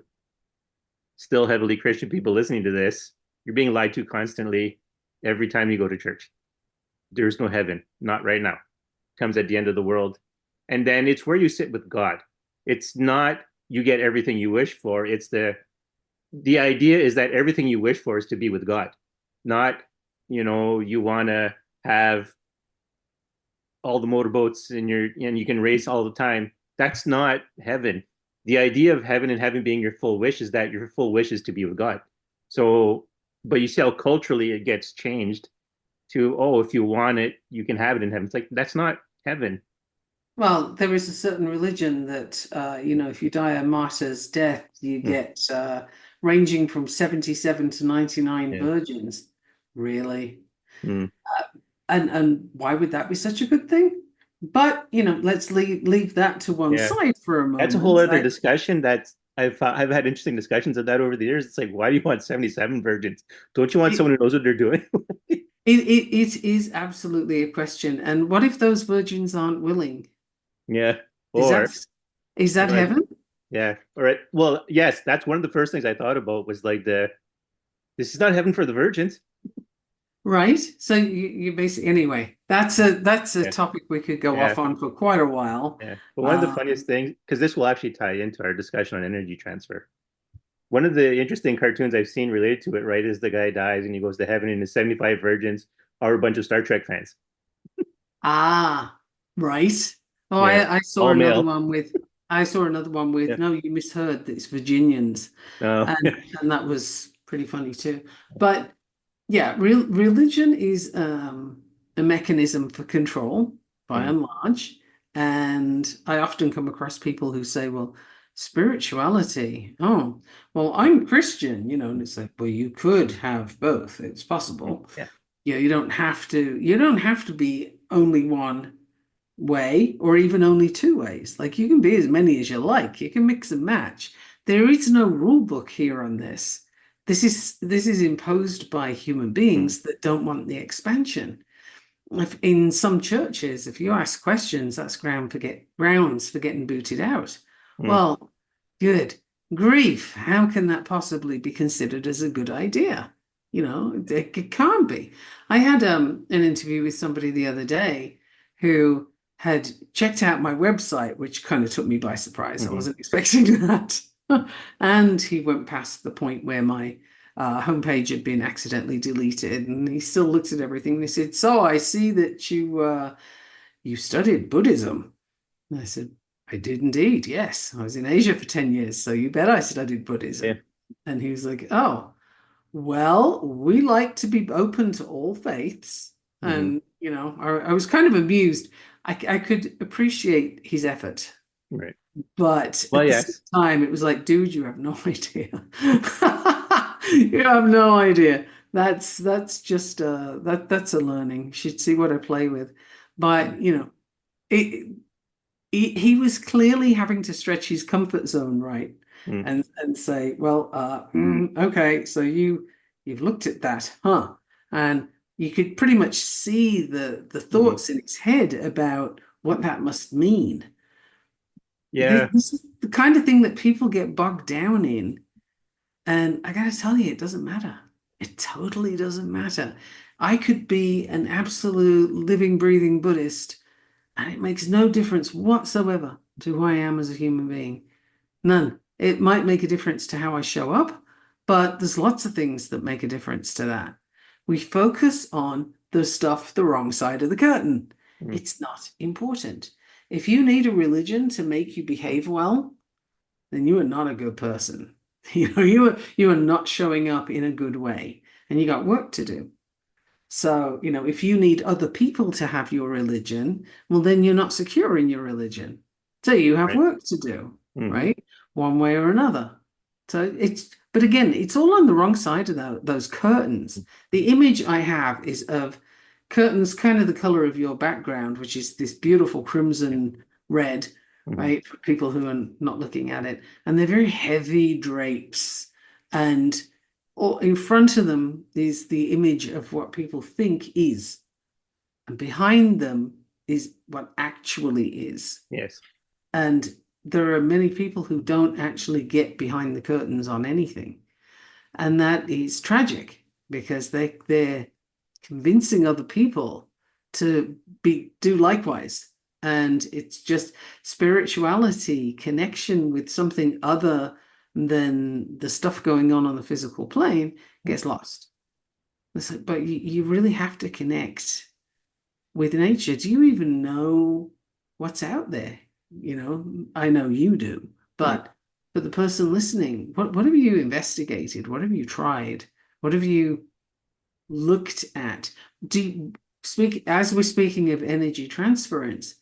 still heavily Christian people listening to this, you're being lied to constantly every time you go to church. There's no heaven, not right now. It comes at the end of the world. And then it's where you sit with God. It's not you get everything you wish for. It's the idea is that everything you wish for is to be with God, not, you want to have all the motorboats and you can race all the time. That's not heaven. The idea of heaven and heaven being your full wish is that your full wish is to be with God. So, but you see how culturally it gets changed to, oh, if you want it, you can have it in heaven. It's like that's not heaven. Well, there is a certain religion that, if you die a martyr's death, you Hmm. get ranging from 77 to 99 Yeah. virgins. Really? Hmm. And why would that be such a good thing? But, let's leave that to one Yeah. side for a That's a whole moment. other discussion that I've had interesting discussions of that over the years. It's like, why do you want 77 virgins? Don't you want It, someone who knows what they're doing? it is absolutely a question. And what if those virgins aren't willing? Yeah. Is Or, that like, heaven? yeah. All right. Well, yes, that's one of the first things I thought about was like this is not heaven for the virgins. Right. So you basically anyway, that's a Yeah. topic we could go Yeah. off on for quite a while. Yeah. But one of the Um, funniest things, because this will actually tie into our discussion on energy transfer. One of the interesting cartoons I've seen related to it, right, is the guy dies and he goes to heaven and his 75 virgins are a bunch of Star Trek fans. right. Oh, Yeah. I saw All another male. one with I saw another one with, Yeah. no, you misheard, that it's Virginians. No. And that was pretty funny too. But yeah, religion is a mechanism for control by Mm, and large. And I often come across people who say, well, spirituality, oh, well, I'm Christian, and it's like, well, you could have both. It's mm, possible. yeah. You don't have to be only one way or even only two ways. Like you can be as many as you like. You can mix and match. There is no rule book here on this. This is imposed by human Mm, beings that don't want the expansion. If in some churches, if you ask questions, that's grounds for getting booted out. mm, Well, good grief. How can that possibly be considered as a good idea? It can't be. I had an interview with somebody the other day who had checked out my website, which kind of took me by surprise. I mhm. wasn't expecting that. And he went past the point where my homepage had been accidentally deleted, and he still looked at everything. And he said, "So I see that you studied Buddhism." And I said, "I did indeed. Yes, I was in Asia for 10 years, so you bet I studied Yeah. Buddhism." And he was like, "Oh, well, we like to be open to all faiths." Hmm. And I was kind of amused. I could appreciate his effort, Right. but Well, at the same yes. time, it was like, dude, you have no idea. You have no idea. That's just that's a learning. You should see what I play with. Mm, But it, he was clearly having to stretch his comfort zone, right? mm, And say, well, okay, so you've looked at that, huh? And you could pretty much see the mhm. thoughts in his head about what that must mean. This, Yeah. this is the kind of thing that people get bogged down in. And I gotta tell you, it doesn't matter. It totally doesn't matter. I could be an absolute living, breathing Buddhist, and it makes no difference whatsoever to who I am as a human being. None. It might make a difference to how I show up, but there's lots of things that make a difference to that. We focus on the stuff the wrong side of the curtain. Mm, It's not important. If you need a religion to make you behave well, then you are not a good person. You are not showing up in a good way, and you got work to do. So, if you need other people to have your religion, well, then you're not secure in your religion. So you have right. work to do, Hmm. right? One way or another. But again, it's all on the wrong side of those curtains. The image I have is of curtains, kind of the color of your background, which is this beautiful Yeah. crimson red, Hmm. right? For people who are not looking at it. And they're very heavy drapes. And or in front of them is the image of what people think is, and behind them is what actually is. Yes. And there are many people who don't actually get behind the curtains on anything. And that is tragic because they're convincing other people to do likewise. And it's just spirituality, connection with something other than the stuff going on the physical plane gets lost. It's like, but you really have to connect with nature. Do you even know what's out there? I know you do, Mm, but for the person listening, what have you investigated? What have you tried? What have you looked at? Do you speak as we're speaking of energy transference?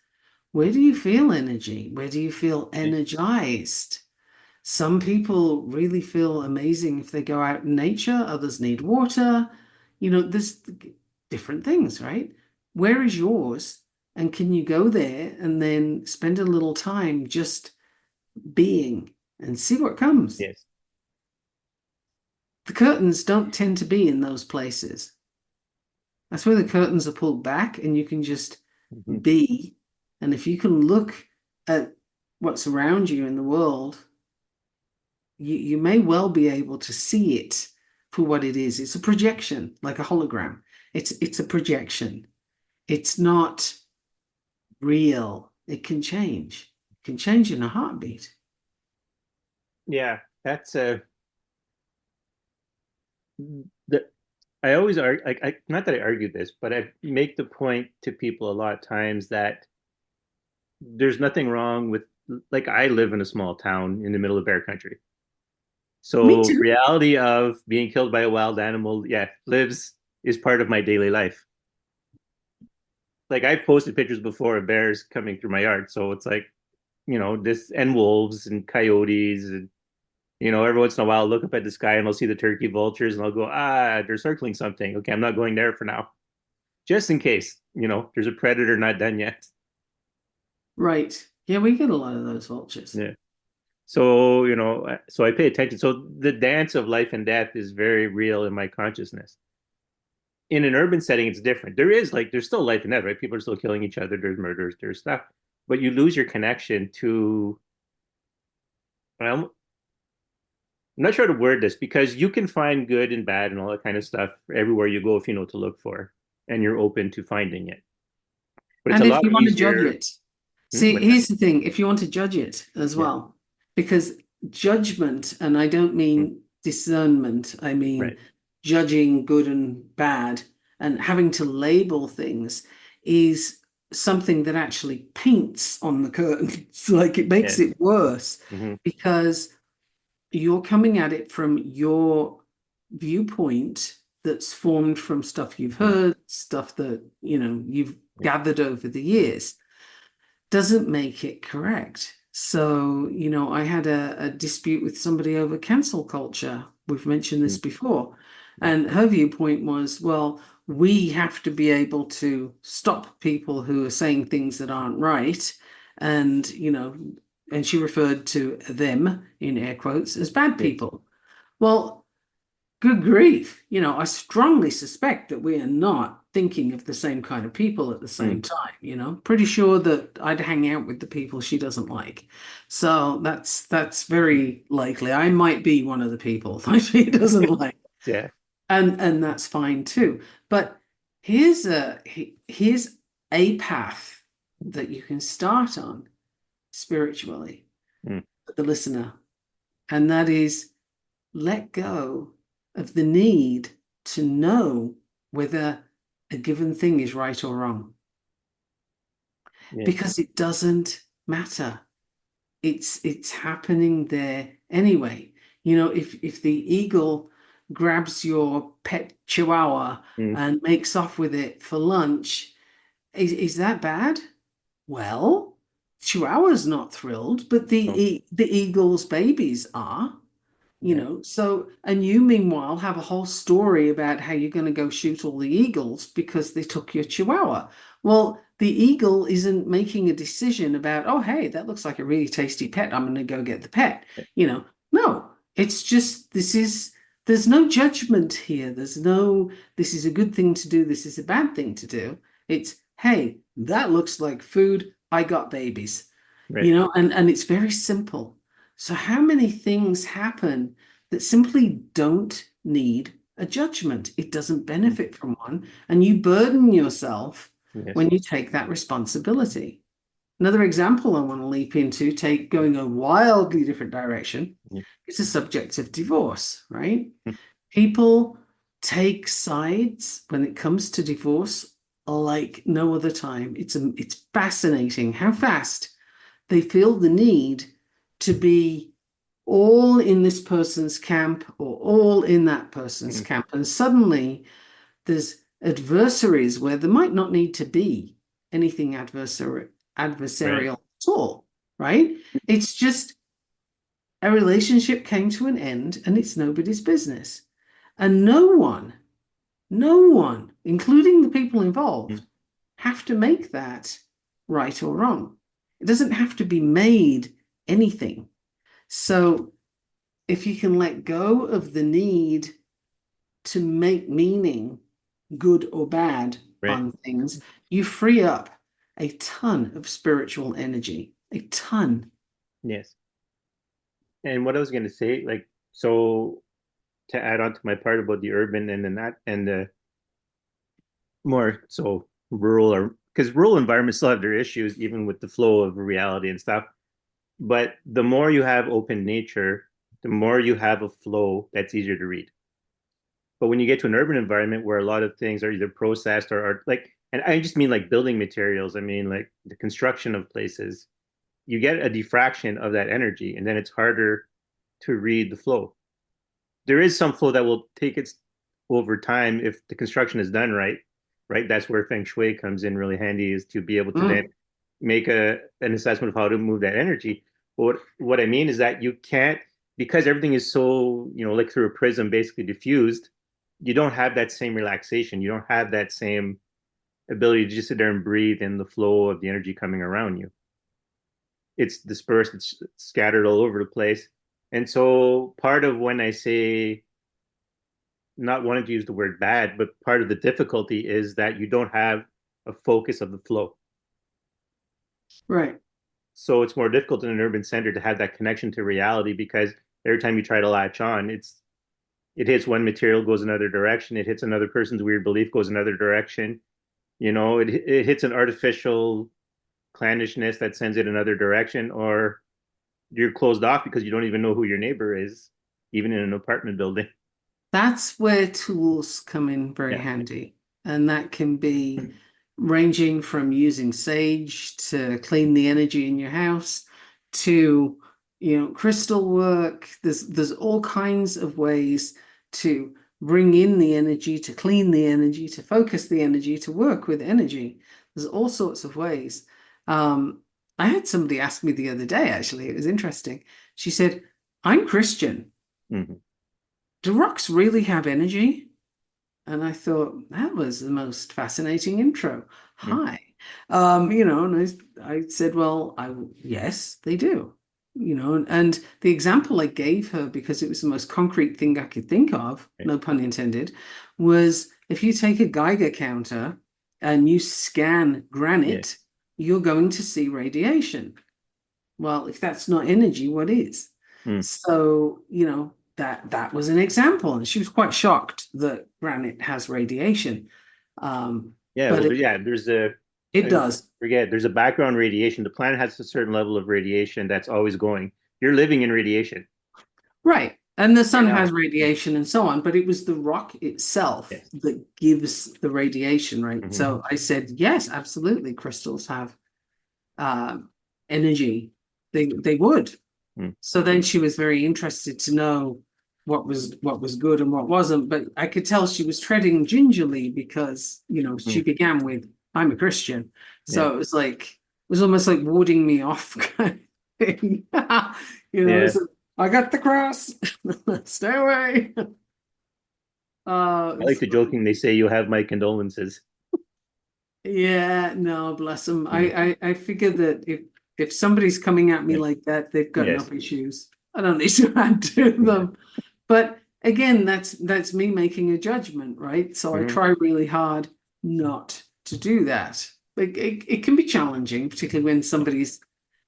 Where do you feel energy? Where do you feel yeah. energized? Some people really feel amazing if they go out in nature, others need water. There's different things, right? Where is yours? And can you go there and then spend a little time just being and see what comes? Yes. The curtains don't tend to be in those places. That's where the curtains are pulled back and you can just Hmm. be. And if you can look at what's around you in the world, you may well be able to see it for what it is. It's a projection, like a hologram. It's a projection. It's not real. It can change. It can change in a heartbeat. Yeah. That's the I always argue, not that I argue this, but I make the point to people a lot of times that there's nothing wrong with like I live in a small town in the middle of bear country. Me So too. reality of being killed by a wild animal, yeah, lives is part of my daily life. Like I've posted pictures before of bears coming through my yard. So it's like, this and wolves and coyotes and every once in a while I'll look up at the sky and I'll see the turkey vultures and I'll go, they're circling something. Okay, I'm not going there for now. Just in case, there's a predator not done yet. Right. Yeah, we get a lot of those vultures. Yeah. So, so I pay attention. So the dance of life and death is very real in my consciousness. In an urban setting, it's different. There's still life and death, right? People are still killing each other. There's murders, there's stuff, but you lose your connection to, well, I'm not sure how to word this because you can find good and bad and all that kind of stuff everywhere you go if you know what to look for and you're open to finding it. But it's a And if lot you want to judge easier. it, see, What's that? here's the thing, if you want to judge it as Yeah. well, because judgment, and I don't Mm, mean discernment, I mean right. judging good and bad and having to label things is something that actually paints on the curtains. Like it makes Yes. it worse Hmm. because you're coming at it from your viewpoint that's formed from stuff you've Hmm. heard, stuff that, you've gathered over the years, doesn't make it correct. So, I had a dispute with somebody over cancel culture. We've mentioned this Hmm. before. Yeah. And her viewpoint was, well, we have to be able to stop people who are saying things that aren't right. And, and she referred to them in air quotes as bad Yes. people. Well, good grief. I strongly suspect that we are not thinking of the same kind of people at the Hmm. same time, Pretty sure that I'd hang out with the people she doesn't like. So that's very likely. I might be one of the people that she doesn't like. Yeah. And that's fine too. But here's a path that you can start on spiritually Hmm. for the listener, and that is let go of the need to know whether a given thing is right or wrong Yes. because it doesn't matter. It's happening there anyway. If the eagle grabs your pet chihuahua Hmm. and makes off with it for lunch, is that bad? Well, chihuahua's not thrilled, but No. the eagle's babies are. Yeah. So, and you meanwhile have a whole story about how you're going to go shoot all the eagles because they took your chihuahua. Well, the eagle isn't making a decision about, oh, hey, that looks like a really tasty pet. I'm going to go get the pet. No, it's just, there's no judgment here. This is a good thing to do. This is a bad thing to do. It's, hey, that looks like food. I got babies, Right. and it's very simple. So, how many things happen that simply don't need a judgment? It doesn't Hmm. benefit from one, and you burden yourself Yes. when you take that responsibility. Another example I want to leap into, take going a wildly different direction, Yeah. is the subject of divorce, right? Hmm. People take sides when it comes to divorce like no other time. It's fascinating how fast they feel the need to be all in this person's camp or all in that person's Hmm. camp. And suddenly there's adversaries where there might not need to be anything Right. adversarial at all, right? It's just a relationship came to an end and it's nobody's business. And no one, including the people Hmm. involved, have to make that right or wrong. It doesn't have to be made anything. So if you can let go of the need to make meaning, good or bad, Right. on things, you free up a ton of spiritual energy, a ton. Yes. And what I was going to say, like, so to add on to my part about the urban and then that and the more so rural or because rural environments still have their issues, even with the flow of reality and stuff. But the more you have open nature, the more you have a flow that's easier to read. But when you get to an urban environment where a lot of things are either processed or are like, and I just mean like building materials, I mean like the construction of places, you get a diffraction of that energy, and then it's harder to read the flow. There is some flow that will take its over time if the construction is done right. Right, that's where feng shui comes in really handy, is to be able to then Mm. make a an assessment of how to move that energy. But what I mean is that you can't, because everything is so, like through a prism, basically diffused. You don't have that same relaxation. You don't have that same ability to just sit there and breathe in the flow of the energy coming around you. It's dispersed, it's scattered all over the place. And so part of when I say, not wanting to use the word bad, but part of the difficulty is that you don't have a focus of the flow. Right. So it's more difficult in an urban center to have that connection to reality, because every time you try to latch on, it hits one material, goes another direction. It hits another person's weird belief, goes another direction. It hits an artificial clannishness that sends it another direction, or you're closed off because you don't even know who your neighbor is, even in an apartment building. That's where tools come in very Yeah. handy. And that can be ranging from using sage to clean the energy in your house to, crystal work. There's all kinds of ways to bring in the energy, to clean the energy, to focus the energy, to work with energy. There's all sorts of ways. Um, I had somebody ask me the other day, actually, it was interesting. She said, I'm Christian. Mm-hmm. Do rocks really have energy? And I thought that was the most fascinating intro. Mm-hmm. Hi. And I said, well, yes, they do. And the example I gave her, because it was the most concrete thing I could think of, Okay. no pun intended, was if you take a Geiger counter and you scan Yeah. granite, you're going to see radiation. Well, if that's not energy, what is? Mm. So, that was an example. And she was quite shocked that granite has radiation. Um, Yeah. but Well, it, yeah, it I does. forget, there's a background radiation. The planet has a certain level of radiation that's always going. You're living in radiation Right. And the right sun now. has radiation and so on, but it was the rock itself Yes. that gives the radiation, right? Mm-hmm. So I said, yes, absolutely. Crystals have um, energy. They would. Mm. So then she was very interested to know what was good and what wasn't. But I could tell she was treading gingerly because, she Mm. began with, I'm a Christian. Yeah. So it was almost like warding me off kind of thing. Yeah. So I got the cross. Stay away. I like It's to funny. jokingly say you have my condolences. Yeah, no, bless them. Mm. I figure that if somebody's coming at me Yeah. like that, they've got Yes. enough issues. I don't need to add to Yeah. them. But again, that's me making a judgment, right? So I Mm-hmm. try really hard not to do that. Like it can be challenging, particularly when somebody's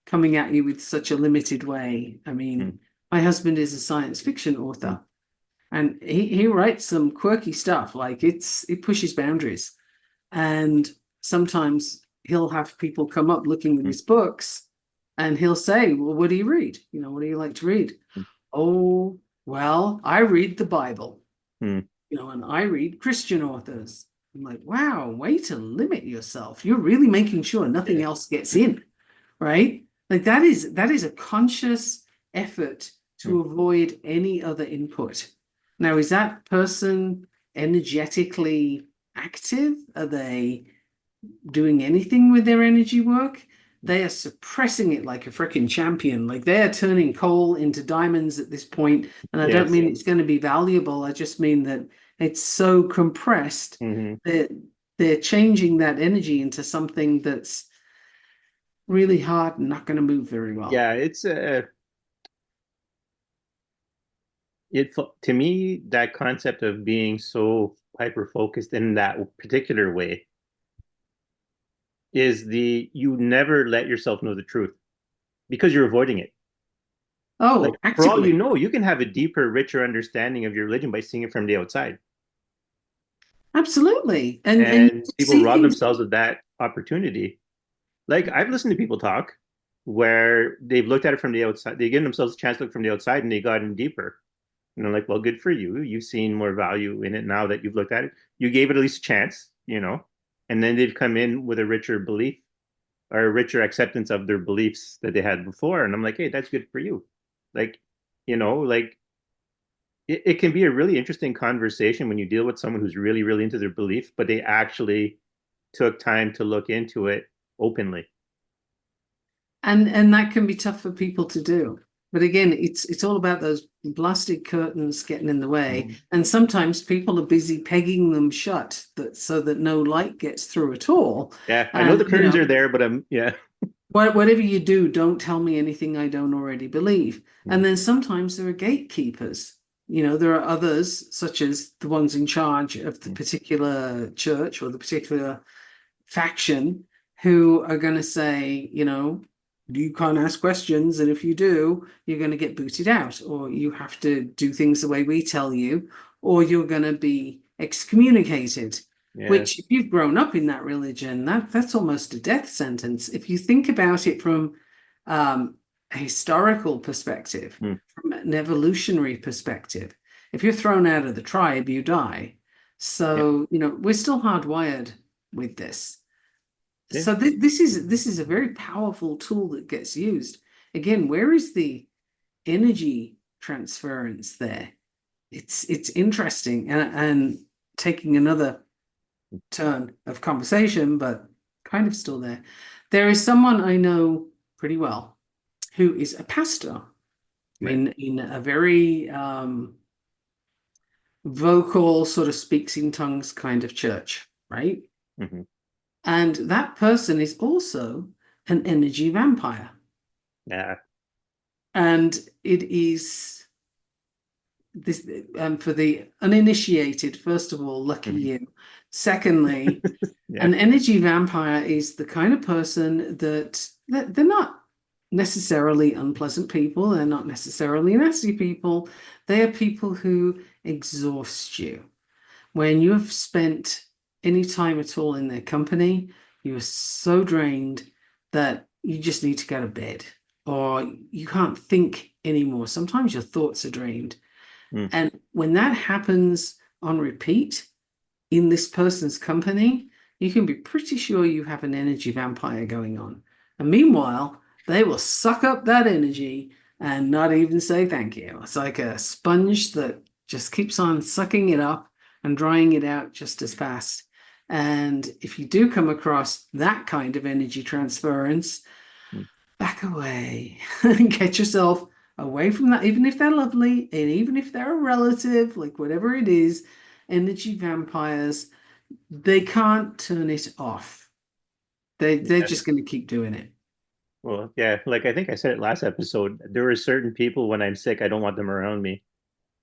coming at you with such a limited way. I Mm. mean, my husband is a science fiction Mm. author, and he writes some quirky stuff. Like it pushes boundaries. And sometimes he'll have people come up looking at Mm. his books and he'll say, well, what do you read? What do you like to read? Oh, well, I read the Bible, Mm. and I read Christian authors. I'm like, wow, way to limit yourself. You're really making sure nothing Yeah. else gets in, right? Like that is a conscious effort Mm. to avoid any other input. Now, is that person energetically active? Are they doing anything with their energy work? They are suppressing it like a freaking champion. Like they are turning coal into diamonds at this point. And I don't Yes. mean it's going to be valuable. I just mean that it's so compressed Mm-hmm. that they're changing that energy into something that's really hard and not going to move very well. Yeah, it to me, that concept of being so hyper focused in that particular way is you never let yourself know the truth because you're avoiding it. Like, Oh, for all you actively. know, you can have a deeper, richer understanding of your religion by seeing it from the outside. Absolutely. And you And people see rob things. themselves of that opportunity. Like, I've listened to people talk where they've looked at it from the outside, they give themselves a chance to look from the outside, and they got in deeper. And I'm like, well, good for you. You've seen more value in it now that you've looked at it. You gave it at least a chance. And then they've come in with a richer belief. or a richer acceptance of their beliefs that they had before. And I'm like, hey, that's good for you. Like, like it can be a really interesting conversation when you deal with someone who's really, really into their belief, but they actually took time to look into it openly. And that can be tough for people to do. But again, it's all about those plastic curtains getting in the way. Mhm. And sometimes people are busy pegging them shut that so that no light gets through at all. Yeah, I know And the curtains are there, but yeah. whatever you do, don't tell me anything I don't already believe. Mm. And then sometimes there are gatekeepers. There are others, such as the ones in charge of the particular church or the particular faction, who are going to say, you can't ask questions. And if you do, you're going to get booted out, or you have to do things the way we tell you, or you're going to be excommunicated. Yeah. Which, if you've grown up in that religion, that's almost a death sentence. If you think about it from a historical perspective, Mm. from an evolutionary perspective, if you're thrown out of the tribe, you die. Yeah. So, we're still hardwired with this. Yeah. So this is a very powerful tool that gets used. Again, where is the energy transference there? It's interesting and taking another turn of conversation, but kind of still there. There is someone I know pretty well who is a pastor Right. in a very vocal, sort of speaks in tongues kind of church, right? Hmm. And that person is also an energy vampire. Yeah. And it is this for the uninitiated, first of all, lucky Hmm. you. Secondly, Yeah. an energy vampire is the kind of person that they're not necessarily unpleasant people, they're not necessarily nasty people. They are people who exhaust you. When you have spent any time at all in their company, you are so drained that you just need to go to bed or you can't think anymore. Sometimes your thoughts are drained. Mm. And when that happens on repeat in this person's company, you can be pretty sure you have an energy vampire going on. And meanwhile, they will suck up that energy and not even say thank you. It's like a sponge that just keeps on sucking it up and drying it out just as fast. And if you do come across that kind of energy transference, Mm. back away and get yourself away from that, even if they're lovely and even if they're a relative, like whatever it is, energy vampires, they can't turn it off. They're Yeah. just going to keep doing it. Well, yeah, like I think I said it last episode, there are certain people when I'm sick, I don't want them around me.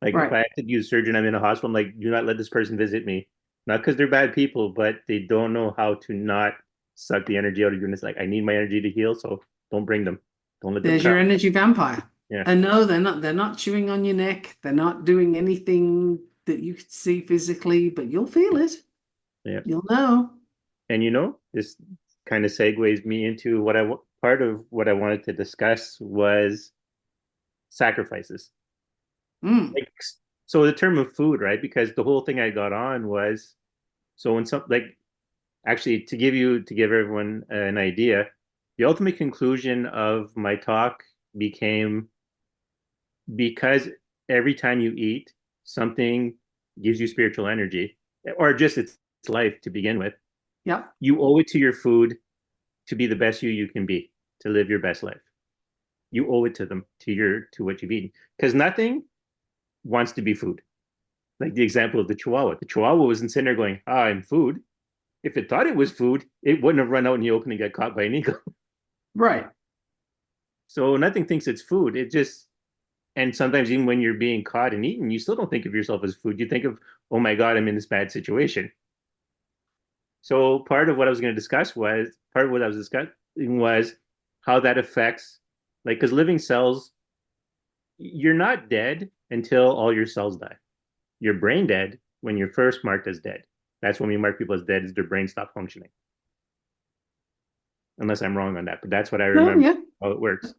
Like if Right. I have to use surgery and I'm in a hospital, I'm like, do not let this person visit me. Not because they're bad people, but they don't know how to not suck the energy out of you. And it's like, I need my energy to heal, so don't bring them. Don't let them There's come. your energy vampire. Yeah. And no, they're not chewing on your neck. They're not doing anything that you could see physically, but you'll feel it. Yeah. You'll know. And this kind of segues me into part of what I wanted to discuss was sacrifices. Mm, Like, so the term of food, right? Because the whole thing I got on was so when some like actually to give everyone an idea, the ultimate conclusion of my talk became because every time you eat, something gives you spiritual energy, or just it's life to begin with. yep. You owe it to your food to be the best you can be, to live your best life. You owe it to them, to what you've eaten, because nothing wants to be food. Like the example of the Chihuahua. The Chihuahua wasn't sitting there going, "Ah, I'm food." If it thought it was food, it wouldn't have run out in the open and got caught by an eagle. Right. So nothing thinks it's food. It just, and sometimes even when you're being caught and eaten, you still don't think of yourself as food. You think of, oh my God, I'm in this bad situation. So part of what I was going to discuss was part of what I was discussing was how that affects, like, because living cells, you're not dead until all your cells die. You're brain dead when you're first marked as dead. That's when we mark people as dead, is their brain stop functioning. Unless I'm wrong on that, but that's what I No, remember yeah. how it works.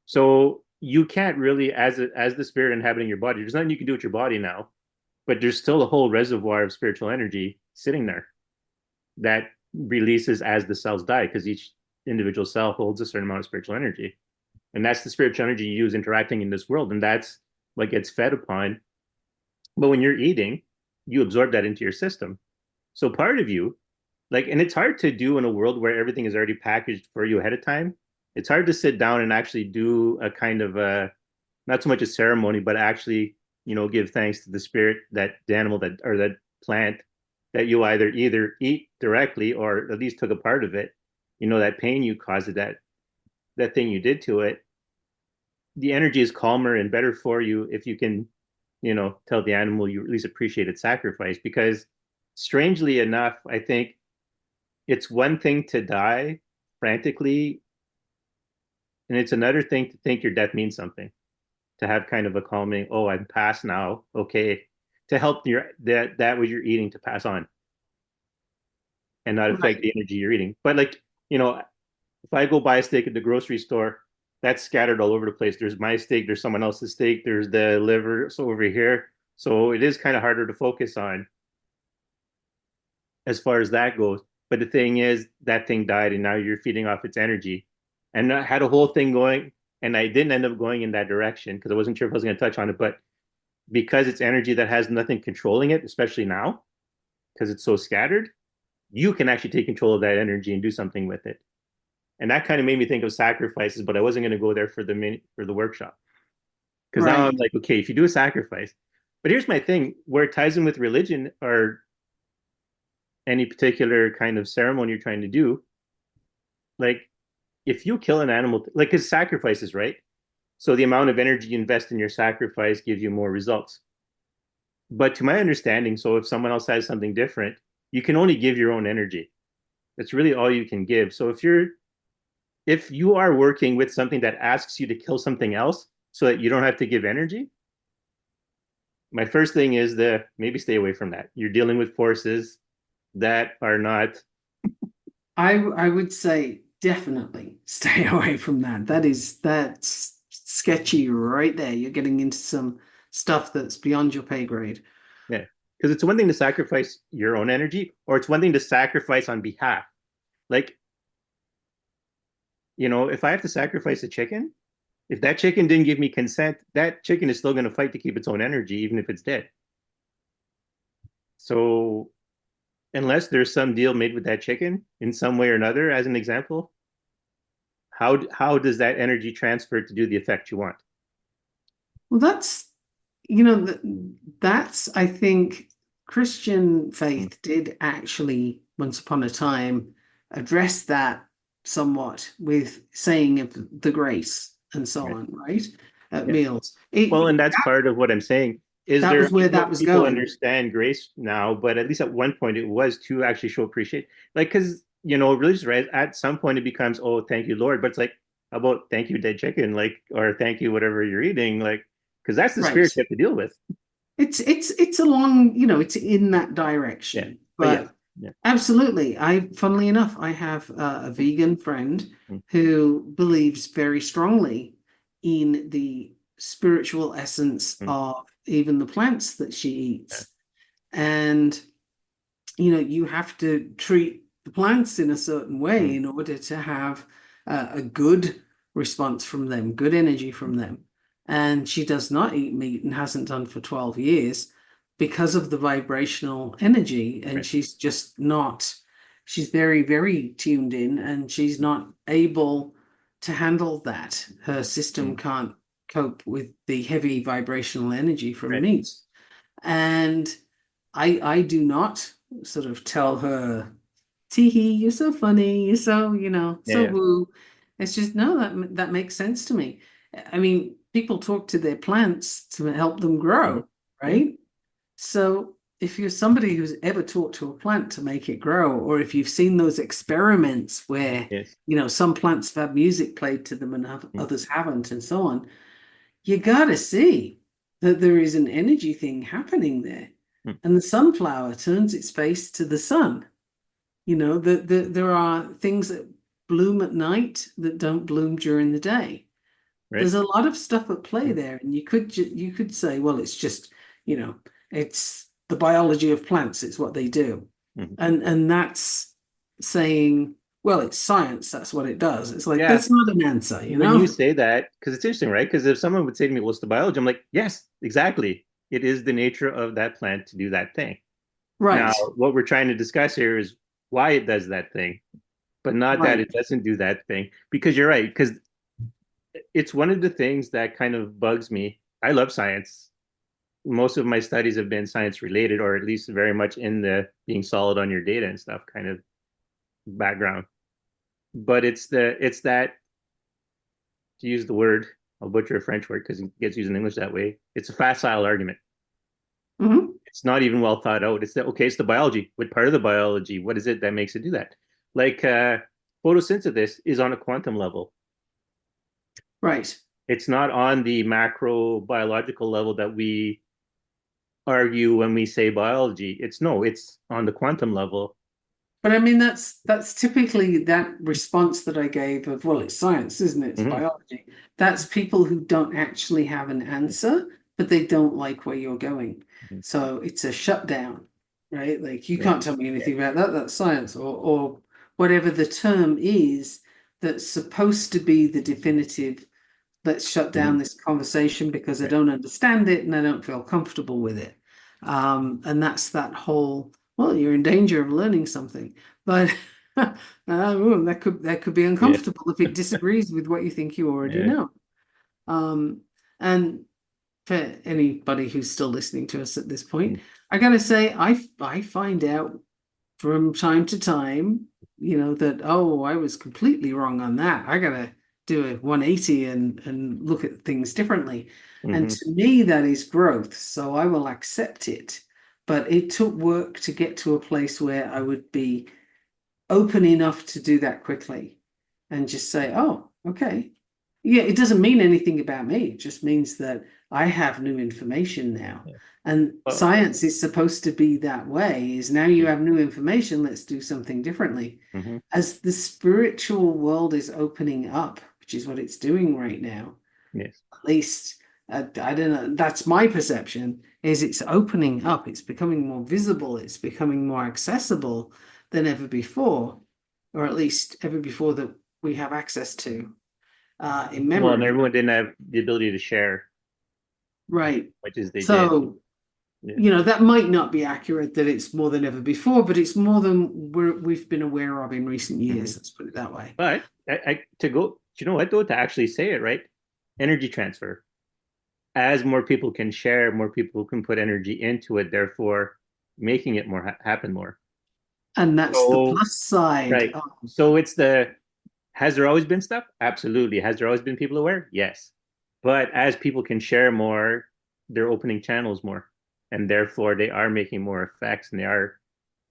So you can't really, as the spirit inhabiting your body, there's nothing you can do with your body now, but there's still a whole reservoir of spiritual energy sitting there that releases as the cells die because each individual cell holds a certain amount of spiritual energy. And that's the spiritual energy you use interacting in this world. And that's what gets fed upon. But when you're eating, you absorb that into your system. So part of you, like, and it's hard to do in a world where everything is already packaged for you ahead of time. It's hard to sit down and actually do a kind of a, not so much a ceremony, but actually, give thanks to the spirit, that the animal that, or that plant that you either eat directly or at least took a part of it, that pain you caused, that thing you did to it. The energy is calmer and better for you if you can, tell the animal you at least appreciate its sacrifice. Because strangely enough, I think it's one thing to die frantically, and it's another thing to think your death means something. To have kind of a calming, oh, I'm past now, okay, to help that what you're eating to pass on and not affect Right. the energy you're eating. But like, if I go buy a steak at the grocery store, that's scattered all over the place. There's my steak, there's someone else's steak, there's the liver so over here. So it is kind of harder to focus on as far as that goes. But the thing is, that thing died, and now you're feeding off its energy. And I had a whole thing going, and I didn't end up going in that direction because I wasn't sure if I was going to touch on it. But because it's energy that has nothing controlling it, especially now, because it's so scattered, you can actually take control of that energy and do something with it. And that kind of made me think of sacrifices, but I wasn't going to go there for the workshop because now I'm Right. like, okay, if you do a sacrifice, but here's my thing: where it ties in with religion or any particular kind of ceremony you're trying to do, like if you kill an animal, like because sacrifices, right? So the amount of energy you invest in your sacrifice gives you more results. But to my understanding, so if someone else has something different, you can only give your own energy. That's really all you can give. So if you are working with something that asks you to kill something else so that you don't have to give energy, my first thing is to maybe stay away from that. You're dealing with forces that are not. I would say definitely stay away from that. That's sketchy right there. You're getting into some stuff that's beyond your pay grade. Yeah, because it's one thing to sacrifice your own energy, or it's one thing to sacrifice on behalf. Like, if I have to sacrifice a chicken, if that chicken didn't give me consent, that chicken is still going to fight to keep its own energy, even if it's dead. So unless there's some deal made with that chicken in some way or another, as an example, how does that energy transfer to do the effect you want? Well, that's, I think, Christian Mm, faith did actually, once upon a time, address that somewhat with saying of the grace and so right. on, right? At Yeah. meals. Well, and that's part of what I'm saying. Is That there? was I where don't know that if was people going. understand grace now, but at least at one point it was to actually show appreciation. Like, because religious right at some point it becomes, oh, thank you, Lord. But it's like, how about thank you, dead chicken, like, or thank you, whatever you're eating, like, because that's the Right. spirit you have to deal with. It's along, it's in that Yeah. direction. But yeah. But Yeah. absolutely, funnily enough, I have a vegan friend Mm, who believes very strongly in the spiritual essence mm, of even the plants that she yeah. eats. And, you have to treat the plants in a certain way Mm, in order to have a good response from them, good energy from mm, them. And she does not eat meat and hasn't done for 12 years because of the vibrational energy. And right. she's just not, she's very, very tuned in and she's not able to handle that. Her system Mm, can't cope with the heavy vibrational energy from right. meat. And I do not sort of tell her, Teehee, you're so funny, you're so, Yeah. so Yeah. woo. It's just no, that makes sense to me. I mean, people talk to their plants to help them Mm, grow, yeah. right? So if you're somebody who's ever talked to a plant to make it grow, or if you've seen those experiments where, Yes. some plants have had music played to them and Mm, others haven't, and so on, you gotta see that there is an energy thing happening there. mm, And the sunflower turns its face to the sun. There are things that bloom at night that don't bloom during the day. right. There's a lot of stuff at play Mm, there, and you could say, well, it's just, you know, it's the biology of plants, it's what they do. mm, And that's saying well, it's science, that's what it does. It's like, Yeah, that's not an answer, you when you know? say that, because it's interesting, right? Because if someone would say to me, "What's the biology?" I'm like, "Yes, exactly. It is the nature of that plant to do that thing." Now, Right, what we're trying to discuss here is why it does that thing, but not that right. it doesn't do that thing. Because you're right, because it's one of the things that kind of bugs me. I love science. Most of my studies have been science related, or at least very much in the being solid on your data and stuff kind of background. But it's that, to use the word, I'll butcher a French word because it gets used in English that way. It's a facile argument. Hmm. It's not even well thought out. It's that, okay, it's the biology. What part of the biology? What is it that makes it do that? Like photosynthesis is on a quantum level. Right. It's not on the macro biological level that we argue when we say biology. It's no, it's on the quantum level. But I mean, that's typically that response that I gave of, well, it's science, isn't it? It's Mm-hmm. biology. That's people who don't actually have an answer, but they don't like where you're going. Mm-hmm. So it's a shutdown, right? Like you Yeah. can't tell me anything about that. That's science, or whatever the term is that's supposed to be the definitive. Let's shut Mm-hmm. down this conversation because I Right. don't understand it and I don't feel comfortable with it. And that's that whole, well, you're in danger of learning something, but that could be Yeah. uncomfortable if it disagrees with what you think you already Yeah. know. And for anybody who's still listening to us at this point, I gotta say, I find out from time to time, that, oh, I was completely wrong on that. I gotta do a 180 and look at things differently. And Mm-hmm. to me, that is growth. So I will accept it. But it took work to get to a place where I would be open enough to do that quickly and just say, oh, okay. Yeah, it doesn't mean anything about me. It just means that I have new information now. Yeah. And Well, science is supposed to be that way, is now you have new information, let's do something differently. mm-hmm. As the spiritual world is opening up, which is what it's doing right now, Yes. at least I don't know, that's my perception, is it's opening up, it's becoming more visible, it's becoming more accessible than ever before, or at least ever before that we have access to in Well, and memory. everyone didn't have the ability to share, Right. much as they did. So, Yeah. that might not be accurate that it's more than ever before, but it's more than we've been aware of in recent Mm-hmm. years. Let's put it that way. But to go, you know what though, to actually say it right, energy transfer. As more people can share, more people can put energy into it, therefore making it more happen more. And that's the So, plus side. right. So it's the, has there always been stuff? Absolutely. Has there always been people aware? Yes. But as people can share more, they're opening channels more. And therefore they are making more effects and they are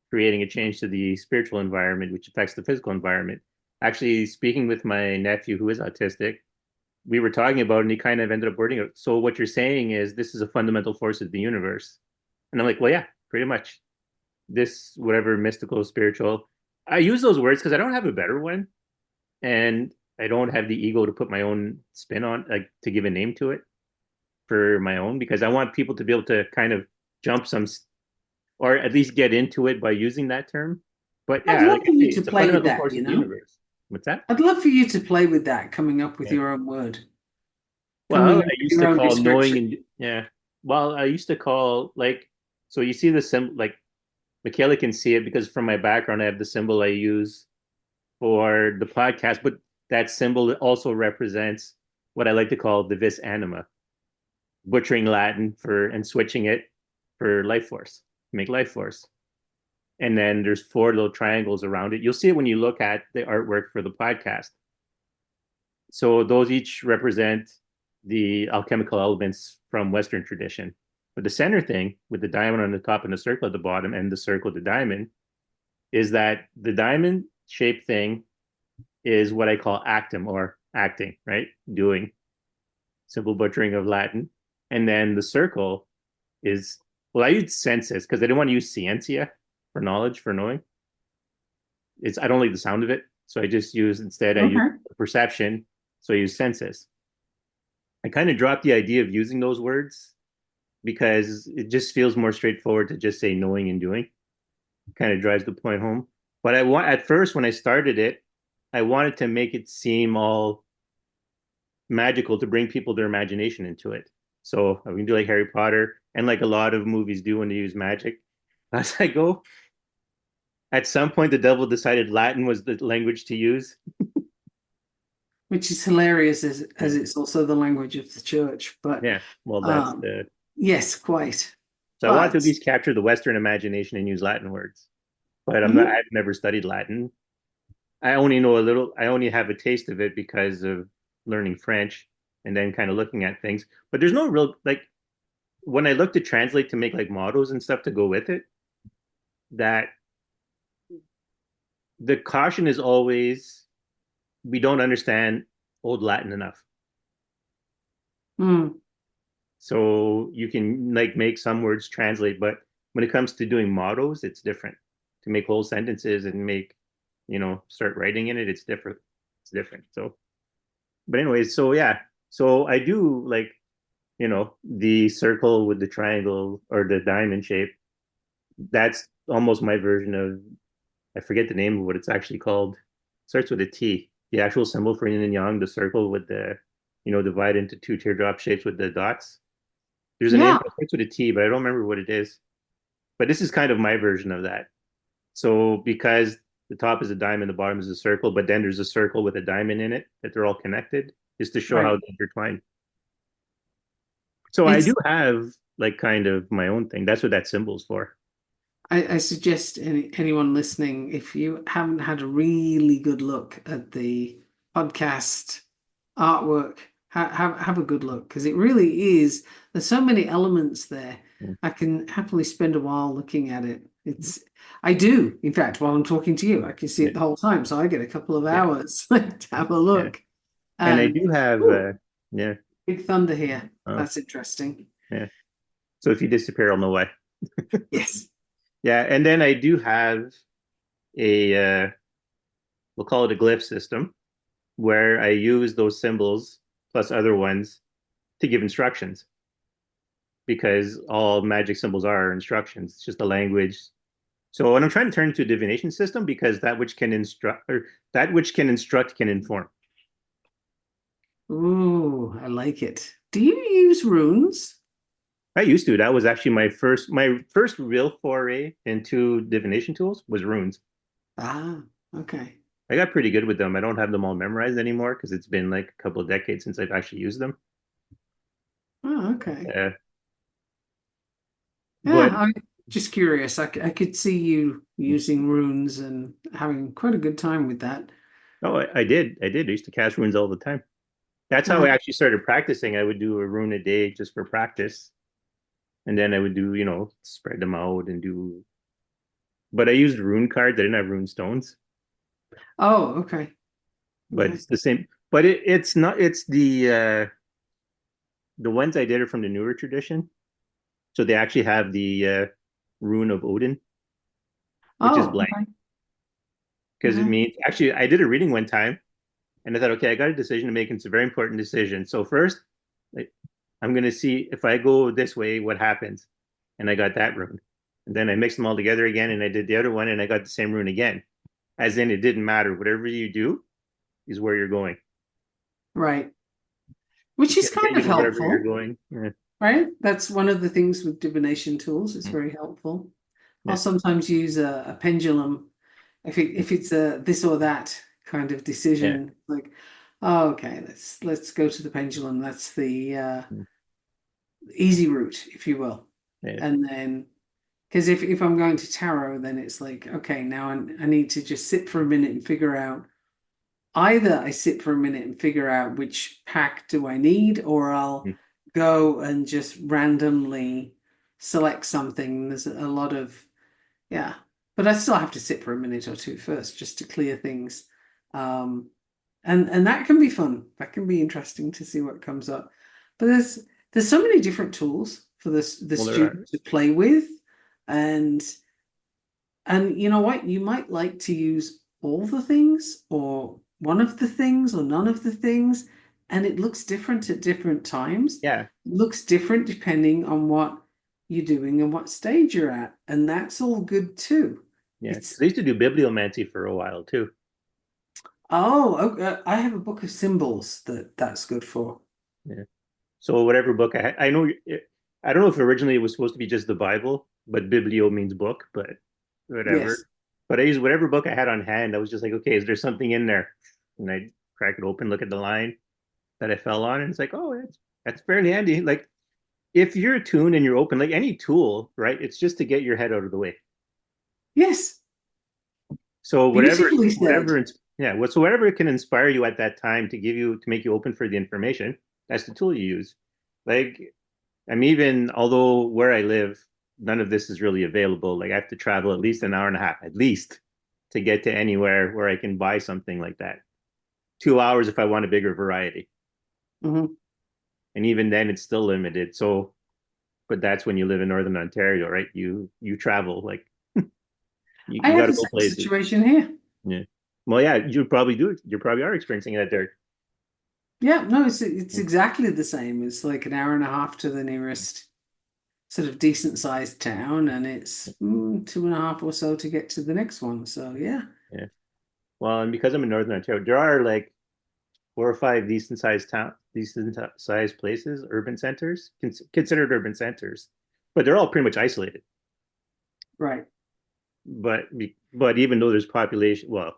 creating a change to the spiritual environment, which affects the physical environment. Actually, speaking with my nephew who is autistic, we were talking about it and he kind of ended up wording it. So what you're saying is this is a fundamental force of the universe. And I'm like, well, yeah, pretty much. This, whatever mystical, spiritual. I use those words because I don't have a better one. And I don't have the ego to put my own spin on, like to give a name to it for my own, because I want people to be able to kind of jump some, or at least get into it by using that term. But I'd yeah, love like I for say, you to it's a play with fundamental that, force of the universe. What's that? I'd love for you to play with that, coming up with Yeah. your own word, Well, coming up I with used your to own call knowing description. and yeah. Well, I used to call like, so you see the symbol, like Michaela can see it because from my background I have the symbol I use for the podcast, but that symbol also represents what I like to call the vis anima, butchering Latin for and switching it for life force, make life force. And then there's four little triangles around it. You'll see it when you look at the artwork for the podcast. So those each represent the alchemical elements from Western tradition. But the center thing with the diamond on the top and the circle at the bottom and the circle, the diamond, is that the diamond shaped thing is what I call actum or acting, right? Doing, simple butchering of Latin. And then the circle is, well, I use sensus because I didn't want to use scientia for knowledge, for knowing. I don't like the sound of it. So I use Okay. perception. So I use sensus. I kind of dropped the idea of using those words because it just feels more straightforward to just say knowing and doing. It kind of drives the point home. But at first when I started it, I wanted to make it seem all magical to bring people their imagination into it. So we can do like Harry Potter and like a lot of movies do when they use magic. As I go, at some point the devil decided Latin was the language to use. Which is hilarious as Yeah. it's also the language of the church. But Yeah. Well, that's um, the yes, quite. so I want to But at least capture the Western imagination and use Latin words. But I'm not. mhm, I've never studied Latin. I only know a little. I only have a taste of it because of learning French and then kind of looking at things. But there's no real like when I look to translate to make like models and stuff to go with it. That the caution is always we don't understand old Latin enough. mm, So you can like make some words translate, but when it comes to doing mottos, it's different. To make whole sentences and make, start writing in it, it's different. It's different. So, but anyways, so yeah. So I do like, the circle with the triangle or the diamond shape. That's almost my version of, I forget the name of what it's actually called. It starts with a T. The actual symbol for yin and yang, the circle with the, divide into two teardrop shapes with the dots. There's a name yeah. for it. It starts with a T, but I don't remember what it is. But this is kind of my version of that. So because the top is a diamond, the bottom is a circle, but then there's a circle with a diamond in it that they're all connected, is to show how Right. they intertwine. So I do It's have like kind of my own thing. That's what that symbol's for. I suggest anyone listening, if you haven't had a really good look at the podcast artwork, have a good look because it really is. There's so many elements there. Mm. I can happily spend a while looking at it. I do, in fact, while I'm talking to you, I can see Yeah, it the whole time, so I get a couple of yeah, hours to have a yeah. look. And I And do have, oh, yeah, big thunder here. oh, That's interesting. yeah. So if you disappear, I'll know why. Yes. Yeah, and then I do have a, we'll call it a glyph system, where I use those symbols plus other ones to give instructions because all magic symbols are instructions. It's just a language. So when I'm trying to turn it into a divination system, because that which can instruct can inform. Ooh, I like it. Do you use runes? I used to. That was actually my first real foray into divination tools was runes. Ah, okay. I got pretty good with them. I don't have them all memorized anymore because it's been like a couple of decades since I've actually used them. Oh, okay. Uh, Yeah, but I'm just curious. I could see you using runes and having quite a good time with that. oh, I did. I did. I used to cast runes all the time. That's how Uh, I actually started practicing. I would do a rune a day just for practice. And then I would do, spread them out and do. But I used rune cards. I didn't have rune stones, oh, okay. but Yeah. it's the same. But it's not. It's the ones I did are from the newer tradition. So they actually have the rune of Odin, which is Oh, blank okay. because it Yeah. means actually I did a reading one time and I thought, okay, I got a decision to make. It's a very important decision. So first, like, I'm gonna see if I go this way, what happens. And I got that rune. And then I mixed them all together again and I did the other one and I got the same rune again. As in it didn't matter. Whatever you do is where you're going. Right. Which You is can kind get of you to wherever you're helpful, going. Yeah. right? That's one of the things with divination tools. It's Mm. very helpful. I'll Yeah. sometimes use a pendulum if it's a this or that kind of Yeah. decision. Like, oh, okay, let's go to the pendulum. That's the Mm. easy route, if you will. Yeah. And then, because if I'm going to tarot, then it's like, okay, now I need to just sit for a minute and figure out either I sit for a minute and figure out which pack do I need, or I'll Mm. go and just randomly select something. There's a lot of, yeah, but I still have to sit for a minute or two first just to clear things. Um, and that can be fun. That can be interesting to see what comes up. But there's so many different tools for the Well, there are. student to play with, and you know what? You might like to use all the things, or one of the things, or none of the things, and it looks different at different times. Yeah. It looks different depending on what you're doing and what stage you're at, and that's all good too. Yeah. It's Because I used to do bibliomancy for a while too. Oh, okay. I have a book of symbols that's good for. Yeah. So whatever book I had, I don't know if originally it was supposed to be just the Bible, but biblio means book, but Yes. whatever. But I used whatever book I had on hand. I was just like, okay, is there something in there? And I crack it open, look at the line that I fell on, and it's like, oh, that's fairly handy. Like if you're attuned and you're open, like any tool, right? It's just to get your head out of the way. Yes. So Beautifully said. yeah, whatsoever can inspire you at that time to give you to make you open for the information, that's the tool you use. Like I'm even, although where I live, none of this is really available. Like I have to travel at least an hour and a half, at least, to get to anywhere where I can buy something like that. 2 hours if I want a bigger variety, Mhm. and even then, it's still limited. So, but that's when you live in Northern Ontario, right? You travel like I you got have to the go same places. situation here. Yeah. Well, yeah, you probably do. You probably are experiencing that there. Yeah, no, it's exactly the same. It's like an hour and a half to the nearest sort of decent sized town, and it's 2.5 or so to get to the next one. So yeah. Yeah. Well, and because I'm in Northern Ontario, there are like 4 or 5 decent sized places, urban centers, considered urban centers, but they're all pretty much isolated. Right. But even though there's population, well,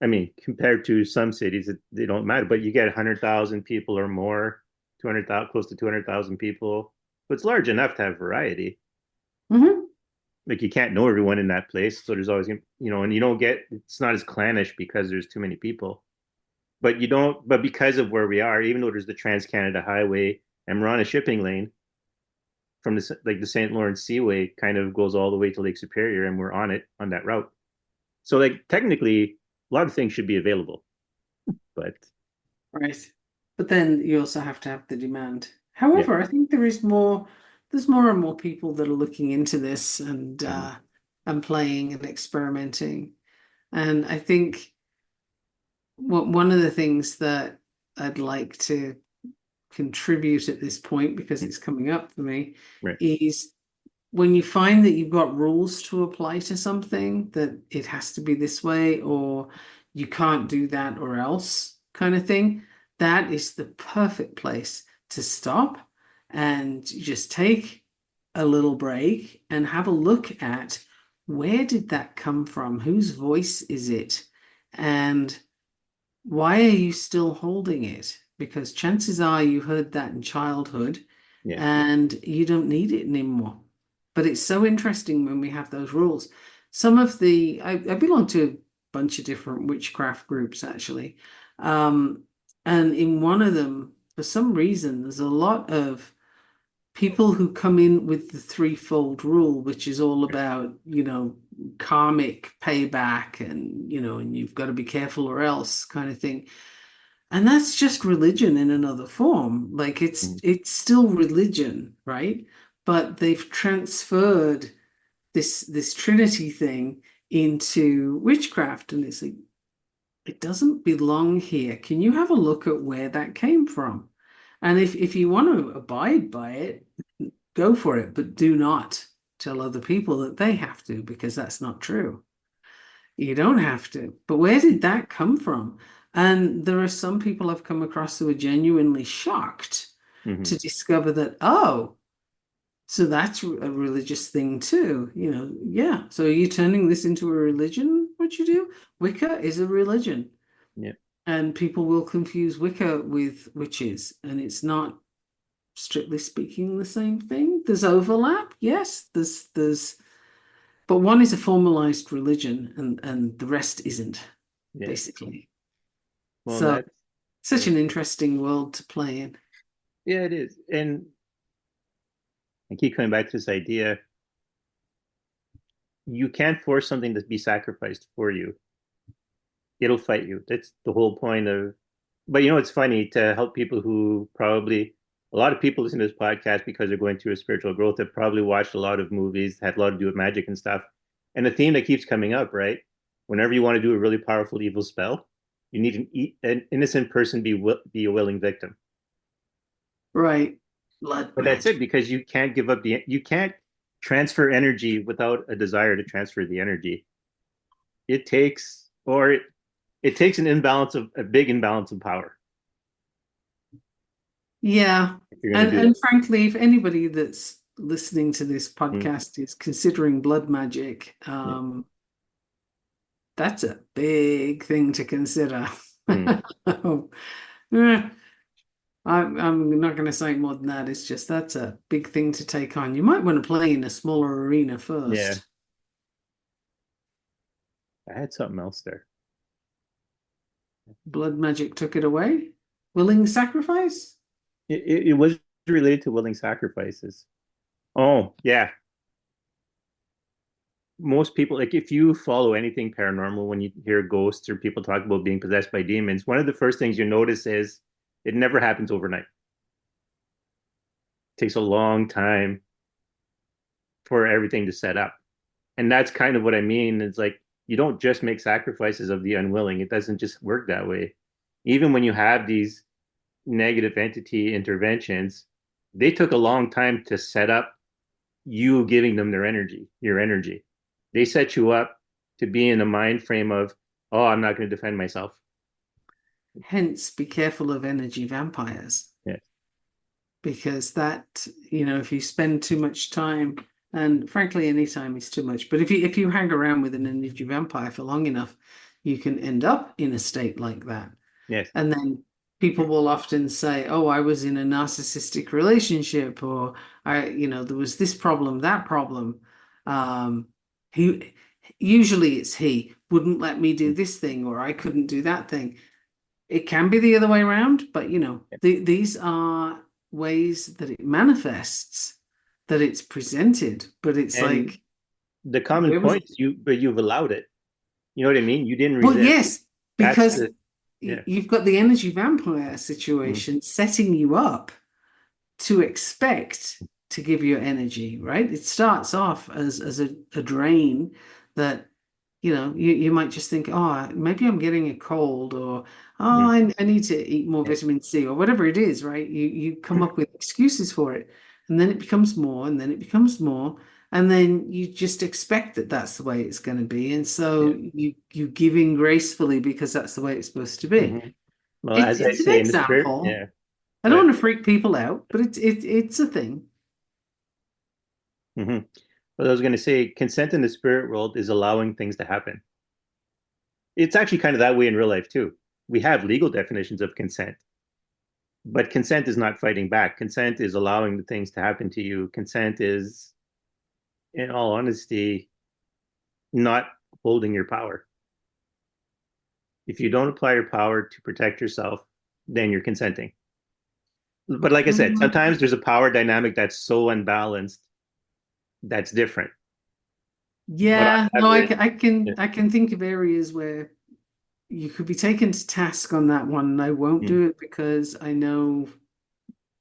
I mean, compared to some cities, they don't matter. But you get 100,000 people or more, 200,000, close to 200,000 people. So it's large enough to have variety. Hmm. Like you can't know everyone in that place, so there's always, and you don't get, it's not as clannish because there's too many people. But you don't, but because of where we are, even though there's the Trans Canada Highway and we're on a shipping lane from the St. Lawrence Seaway, kind of goes all the way to Lake Superior, and we're on it on that route. So like technically, a lot of things should be available, but Right. But then you also have to have the demand. yeah. However, I think there's more and more people that are looking into this Mhm. and playing and experimenting. And I think one of the things that I'd like to contribute at this point, because it's coming up for me, Right. is when you find that you've got rules to apply to something, that it has to be this way, or you can't do that or else kind of thing, that is the perfect place to stop and just take a little break and have a look at where did that come from? Whose voice is it? And why are you still holding it? Because chances are you heard that in childhood Yeah. and you don't need it anymore. But it's so interesting when we have those rules. I belong to a bunch of different witchcraft groups actually. Um, and in one of them, for some reason, there's a lot of people who come in with the threefold rule, which is all about, karmic payback and, and you've got to be careful or else kind of thing. And that's just religion in another form. Like Mhm. it's still religion, right? But they've transferred this Trinity thing into witchcraft, and it's like it doesn't belong here. Can you have a look at where that came from? And if you want to abide by it, go for it, but do not tell other people that they have to, because that's not true. You don't have to. But where did that come from? And there are some people I've come across who are genuinely shocked Mhm. to discover that, oh, so that's a religious thing too. Yeah. So are you turning this into a religion? What you do? Wicca is a religion. Yeah. And people will confuse Wicca with witches. And it's not, strictly speaking, the same thing. There's overlap. Yes, but one is a formalized religion and the rest isn't, Yeah. basically. Well, So that's such yeah. an interesting world to play in. Yeah, it is. And I keep coming back to this idea. You can't force something to be sacrificed for you. It'll fight you. That's the whole point of. But it's funny to help people who probably a lot of people listen to this podcast because they're going through a spiritual growth. Have probably watched a lot of movies, had a lot to do with magic and stuff. And the theme that keeps coming up, right? Whenever you want to do a really powerful evil spell, you need an innocent person be a willing victim. Right. Blood But that's it magic. because you can't transfer energy without a desire to transfer the energy. It takes or it takes an imbalance of a big imbalance of power Yeah. if you're going to do And it. frankly, if anybody that's listening to this Mm, podcast is considering blood magic, yeah. that's a big thing to consider. Mm, Eh, I'm not going to say more than that. It's just that's a big thing to take on. You might want to play in a smaller arena yeah. first. I had something else there. Blood magic took it away. Willing sacrifice? It was related to willing sacrifices. Oh, yeah. Most people, like if you follow anything paranormal, when you hear ghosts or people talk about being possessed by demons, one of the first things you notice is it never happens overnight. It takes a long time for everything to set up. And that's kind of what I mean. It's like you don't just make sacrifices of the unwilling. It doesn't just work that way. Even when you have these negative entity interventions, they took a long time to set up you giving them their energy, your energy. They set you up to be in a mind frame of, oh, I'm not going to defend myself. Hence, be careful of energy vampires. Yeah. Because that, if you spend too much time, and frankly, any time is too much, but if you hang around with an energy vampire for long enough, you can end up in a state like that. Yes. And then people will often say, "Oh, I was in a narcissistic relationship," or there was this problem, that problem. He usually it's he wouldn't let me do this thing, or I couldn't do that thing. It can be the other way around, but these are ways that it manifests, that it's presented. But it's And like, the common where was? point is but you've allowed it. You know what I mean? You didn't Well, resist. yes, That's because the, yeah. you've got the energy vampire Mm, situation setting you up to expect to give your energy, right? It starts off as a drain that you might just think, oh, maybe I'm getting a cold, or oh, mm, I need to eat more yeah. vitamin C, or whatever it is, right? You come up with excuses for it, and then it becomes more, and then it becomes more, and then you just expect that that's the way it's going to be, and so Yeah. you give in gracefully because that's the way it's supposed to be. Hmm. Well, It's as I it's an say in the spirit, example. yeah. I don't But want to freak people out, but it's a thing. hmm Well, I was going to say consent in the spirit world is allowing things to happen. It's actually kind of that way in real life too. We have legal definitions of consent, but consent is not fighting back. Consent is allowing the things to happen to you. Consent is, in all honesty, not holding your power. If you don't apply your power to protect yourself, then you're consenting. But like I said, Mm, sometimes there's a power dynamic that's so unbalanced that's different. What yeah, I have no, I is, can, I can yeah, I can think of areas where you could be taken to task on that one, and I won't mm, do it because I know,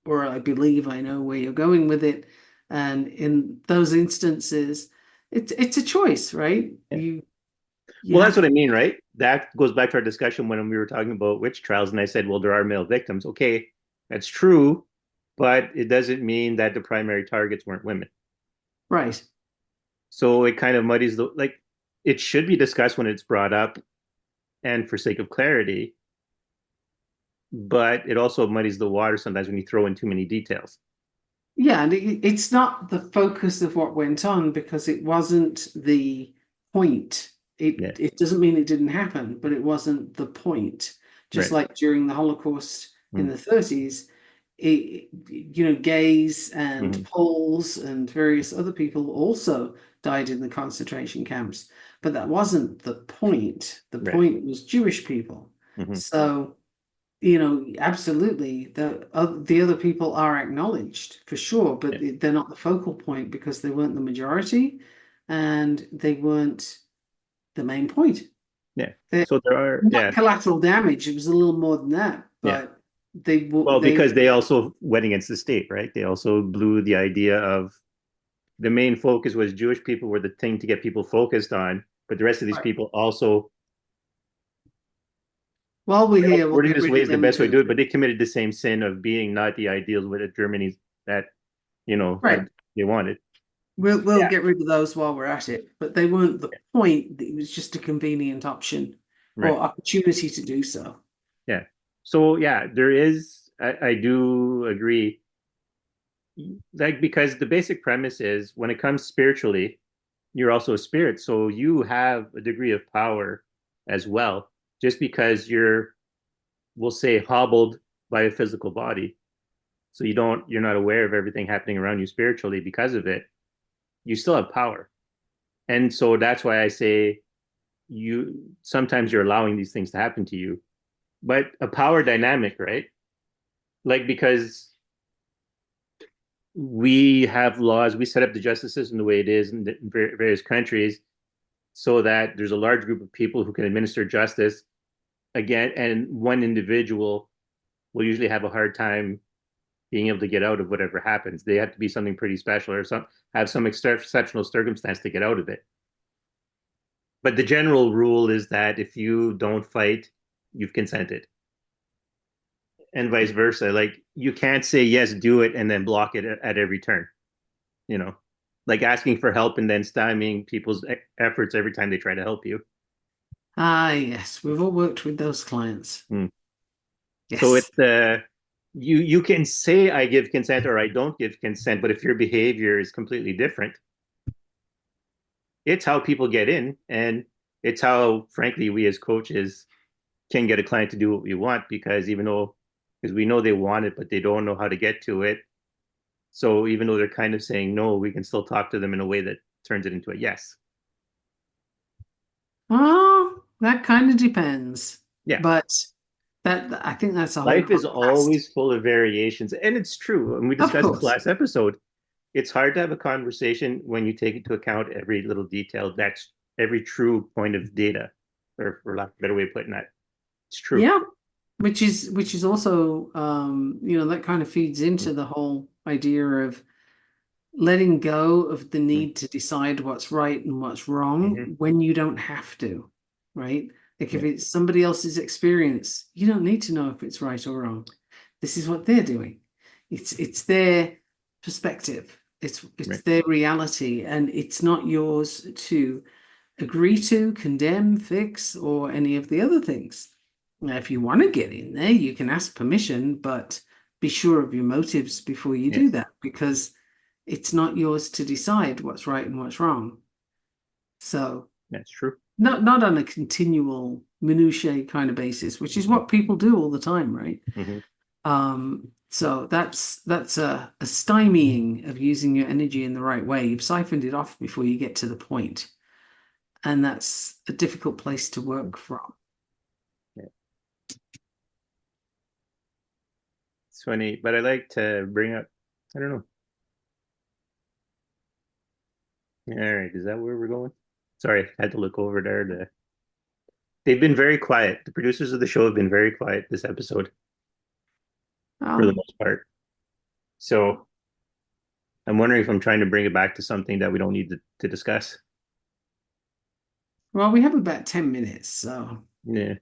or I believe I know where you're going with it. And in those instances, it's a choice, right? yeah. You Well, that's have what to, I mean, right? That goes back to our discussion when we were talking about witch trials, and I said, well, there are male victims. Okay, that's true, but it doesn't mean that the primary targets weren't women. right. So it kind of muddies the like. It should be discussed when it's brought up, and for sake of clarity, but it also muddies the water sometimes when you throw in too many details. Yeah, and it's not the focus of what went on because it wasn't the point. Yeah, It doesn't mean it didn't happen, but it wasn't the point. Just right. like during the Holocaust in Mm-hmm. the 30s, gays and Mm-hmm. Poles and various other people also died in the concentration camps, but that wasn't the point. The Right. point was Jewish people. Mm-hmm. So absolutely. The other people are acknowledged for sure, but Yeah. they're not the focal point because they weren't the majority and they weren't the main point. Yeah. They're So there are, not yeah, collateral damage. It was a little more than that, yeah. but Well, they because they also went against the state, right? They also blew the idea of the main focus was Jewish people were the thing to get people focused on, but the rest of these right. people also, While we're here, we'll wording get this rid way of is the them best way to too. do it, but they committed the same sin of being not the ideals with the Germany that, that Right. they wanted. We'll Yeah. get rid of those while we're at it, but they weren't the point. It was just a convenient option. Right. or opportunity to do so. Yeah. So yeah, there is. I do agree. Like because the basic premise is when it comes spiritually, you're also a spirit, so you have a degree of power as well. Just because you're, we'll say, hobbled by a physical body, so you're not aware of everything happening around you spiritually because of it. You still have power, and so that's why I say you sometimes you're allowing these things to happen to you, but a power dynamic, right? Like because we have laws, we set up the justice system the way it is in various countries so that there's a large group of people who can administer justice again, and one individual will usually have a hard time being able to get out of whatever happens. They have to be something pretty special or have some exceptional circumstance to get out of it. But the general rule is that if you don't fight, you've consented, and vice versa. Like you can't say yes, do it, and then block it at every turn. You know, like asking for help and then stymieing people's efforts every time they try to help you. Ah, yes, we've all worked with those clients. Hmm. So Yes. it's you can say I give consent or I don't give consent, but if your behavior is completely different, it's how people get in, and it's how, frankly, we as coaches can get a client to do what we want because we know they want it, but they don't know how to get to it. So even though they're kind of saying no, we can still talk to them in a way that turns it into a yes. Well, that kind of depends. Yeah. But that I think that's a whole Life is podcast. always full of variations, and it's true. And we Of discussed this course. last episode. It's hard to have a conversation when you take into account every little detail. That's every true point of data, or for lack of a better way of putting that. It's true. Yeah. Which is also that kind of feeds into the whole idea of letting go of the Mm-hmm. need to decide what's right and what's wrong Mm-hmm. when you don't have to, right? Like if Yeah. it's somebody else's experience, you don't need to know if it's right or wrong. This is what they're doing. It's their perspective. It's Right. their reality, and it's not yours to agree to, condemn, fix, or any of the other things. Now, if you want to get in there, you can ask permission, but be sure of your motives before you do Yes. that because it's not yours to decide what's right and what's wrong. So, That's true. not on a continual minutiae kind of basis, which is what people do all the time, right? Mm-hmm. So that's a stymieing of using your energy in the right way. You've siphoned it off before you get to the point, and that's a difficult place to work from. Yeah. It's funny, but I like to bring up. I don't know. All right, is that where we're going? Sorry, I had to look over there. They've been very quiet. The producers of the show have been very quiet this episode for the Oh, most part. So I'm wondering if I'm trying to bring it back to something that we don't need to discuss. well, we have about 10 minutes, so Yeah.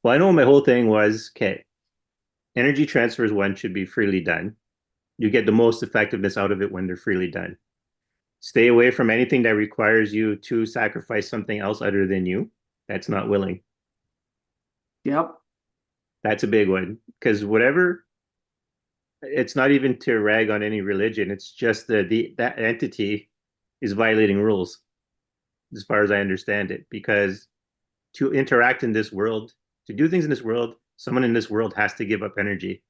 Well, I know my whole thing was okay, energy transfers one should be freely done. You get the most effectiveness out of it when they're freely done. Stay away from anything that requires you to sacrifice something else other than you that's not willing. yep. That's a big one because whatever, it's not even to rag on any religion. It's just that entity is violating rules as far as I understand it. Because to interact in this world, to do things in this world, someone in this world has to give up energy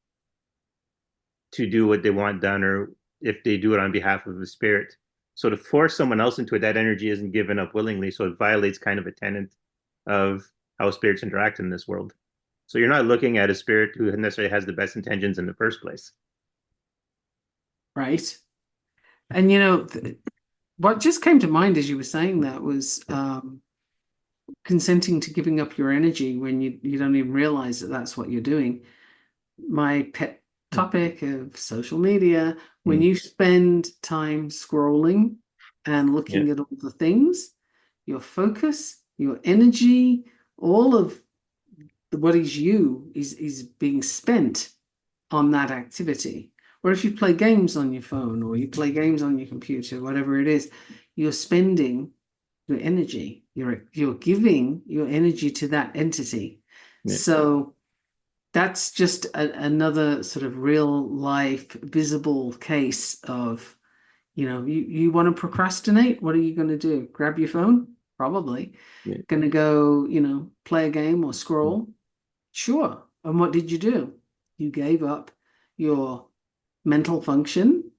to do what they want done, or if they do it on behalf of the spirit. So to force someone else into it, that energy isn't given up willingly. So it violates kind of a tenet of how spirits interact in this world. So you're not looking at a spirit who necessarily has the best intentions in the first place. Right. And what just came to mind as you were saying that was consenting to giving up your energy when you don't even realize that that's what you're doing. My pet topic of social media, when Mm, you spend time scrolling and yeah, looking at all the things, your focus, your energy, all of what is you is being spent on that activity. Or if you play games on your phone or you play games on your computer, whatever it is, you're spending your energy. You're giving your energy to that entity. Yeah. So that's just another sort of real life visible case of, you want to procrastinate. What are you going to do? Grab your phone? Probably. Yeah. Going to go, play a game or Mm. scroll? Sure. And what did you do? You gave up your mental function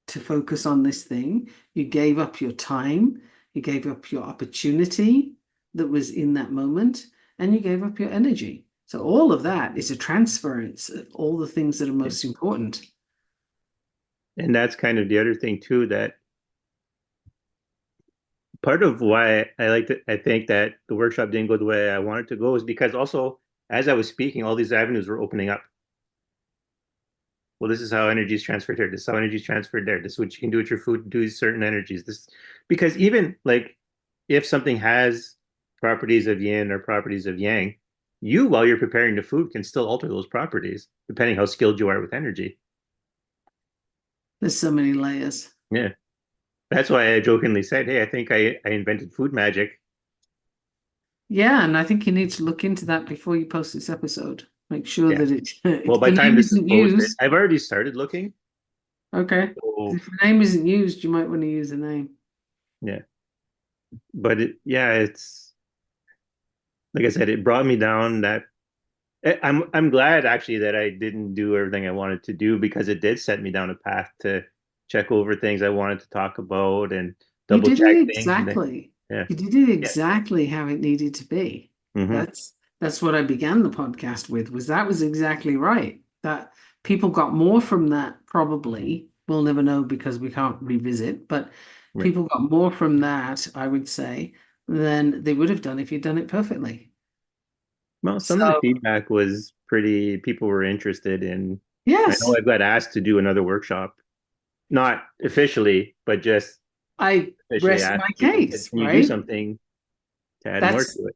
to focus on this thing. You gave up your time. You gave up your opportunity that was in that moment, and you gave up your energy. So all of that is a transference of all the things that are Yeah. most important. And that's kind of the other thing too, that part of why I think that the workshop didn't go the way I wanted to go is because also as I was speaking, all these avenues were opening up. Well, this is how energy is transferred here. This is how energy is transferred there. This is what you can do with your food, do certain energies. This because even like if something has properties of yin or properties of yang, you while you're preparing the food can still alter those properties depending how skilled you are with energy. There's so many layers. Yeah. That's why I jokingly said, hey, I think I invented food magic. Yeah, and I think you need to look into that before you post this episode. Make sure Yeah. that it, Well, if by the the time name this is isn't posted, used, I've already started looking. okay. So If the name isn't used, you might want to use a name. yeah. But it's like I said, it brought me down that I'm glad actually that I didn't do everything I wanted to do because it did set me down a path to check over things I wanted to talk about and You double did it check things. And then, exactly. yeah. You did it Yeah. exactly how it needed to be. Hmm. That's what I began the podcast with, was exactly right. That people got more from that, probably. We'll never know because we can't revisit, but Right. people got more from that, I would say, than they would have done if you'd done it perfectly. Well, some of the So, feedback was pretty, people were interested in. I know yes, I got asked to do another workshop, not officially, but just I officially rest asked my people, said, case, can you do right? something to add more That's to it?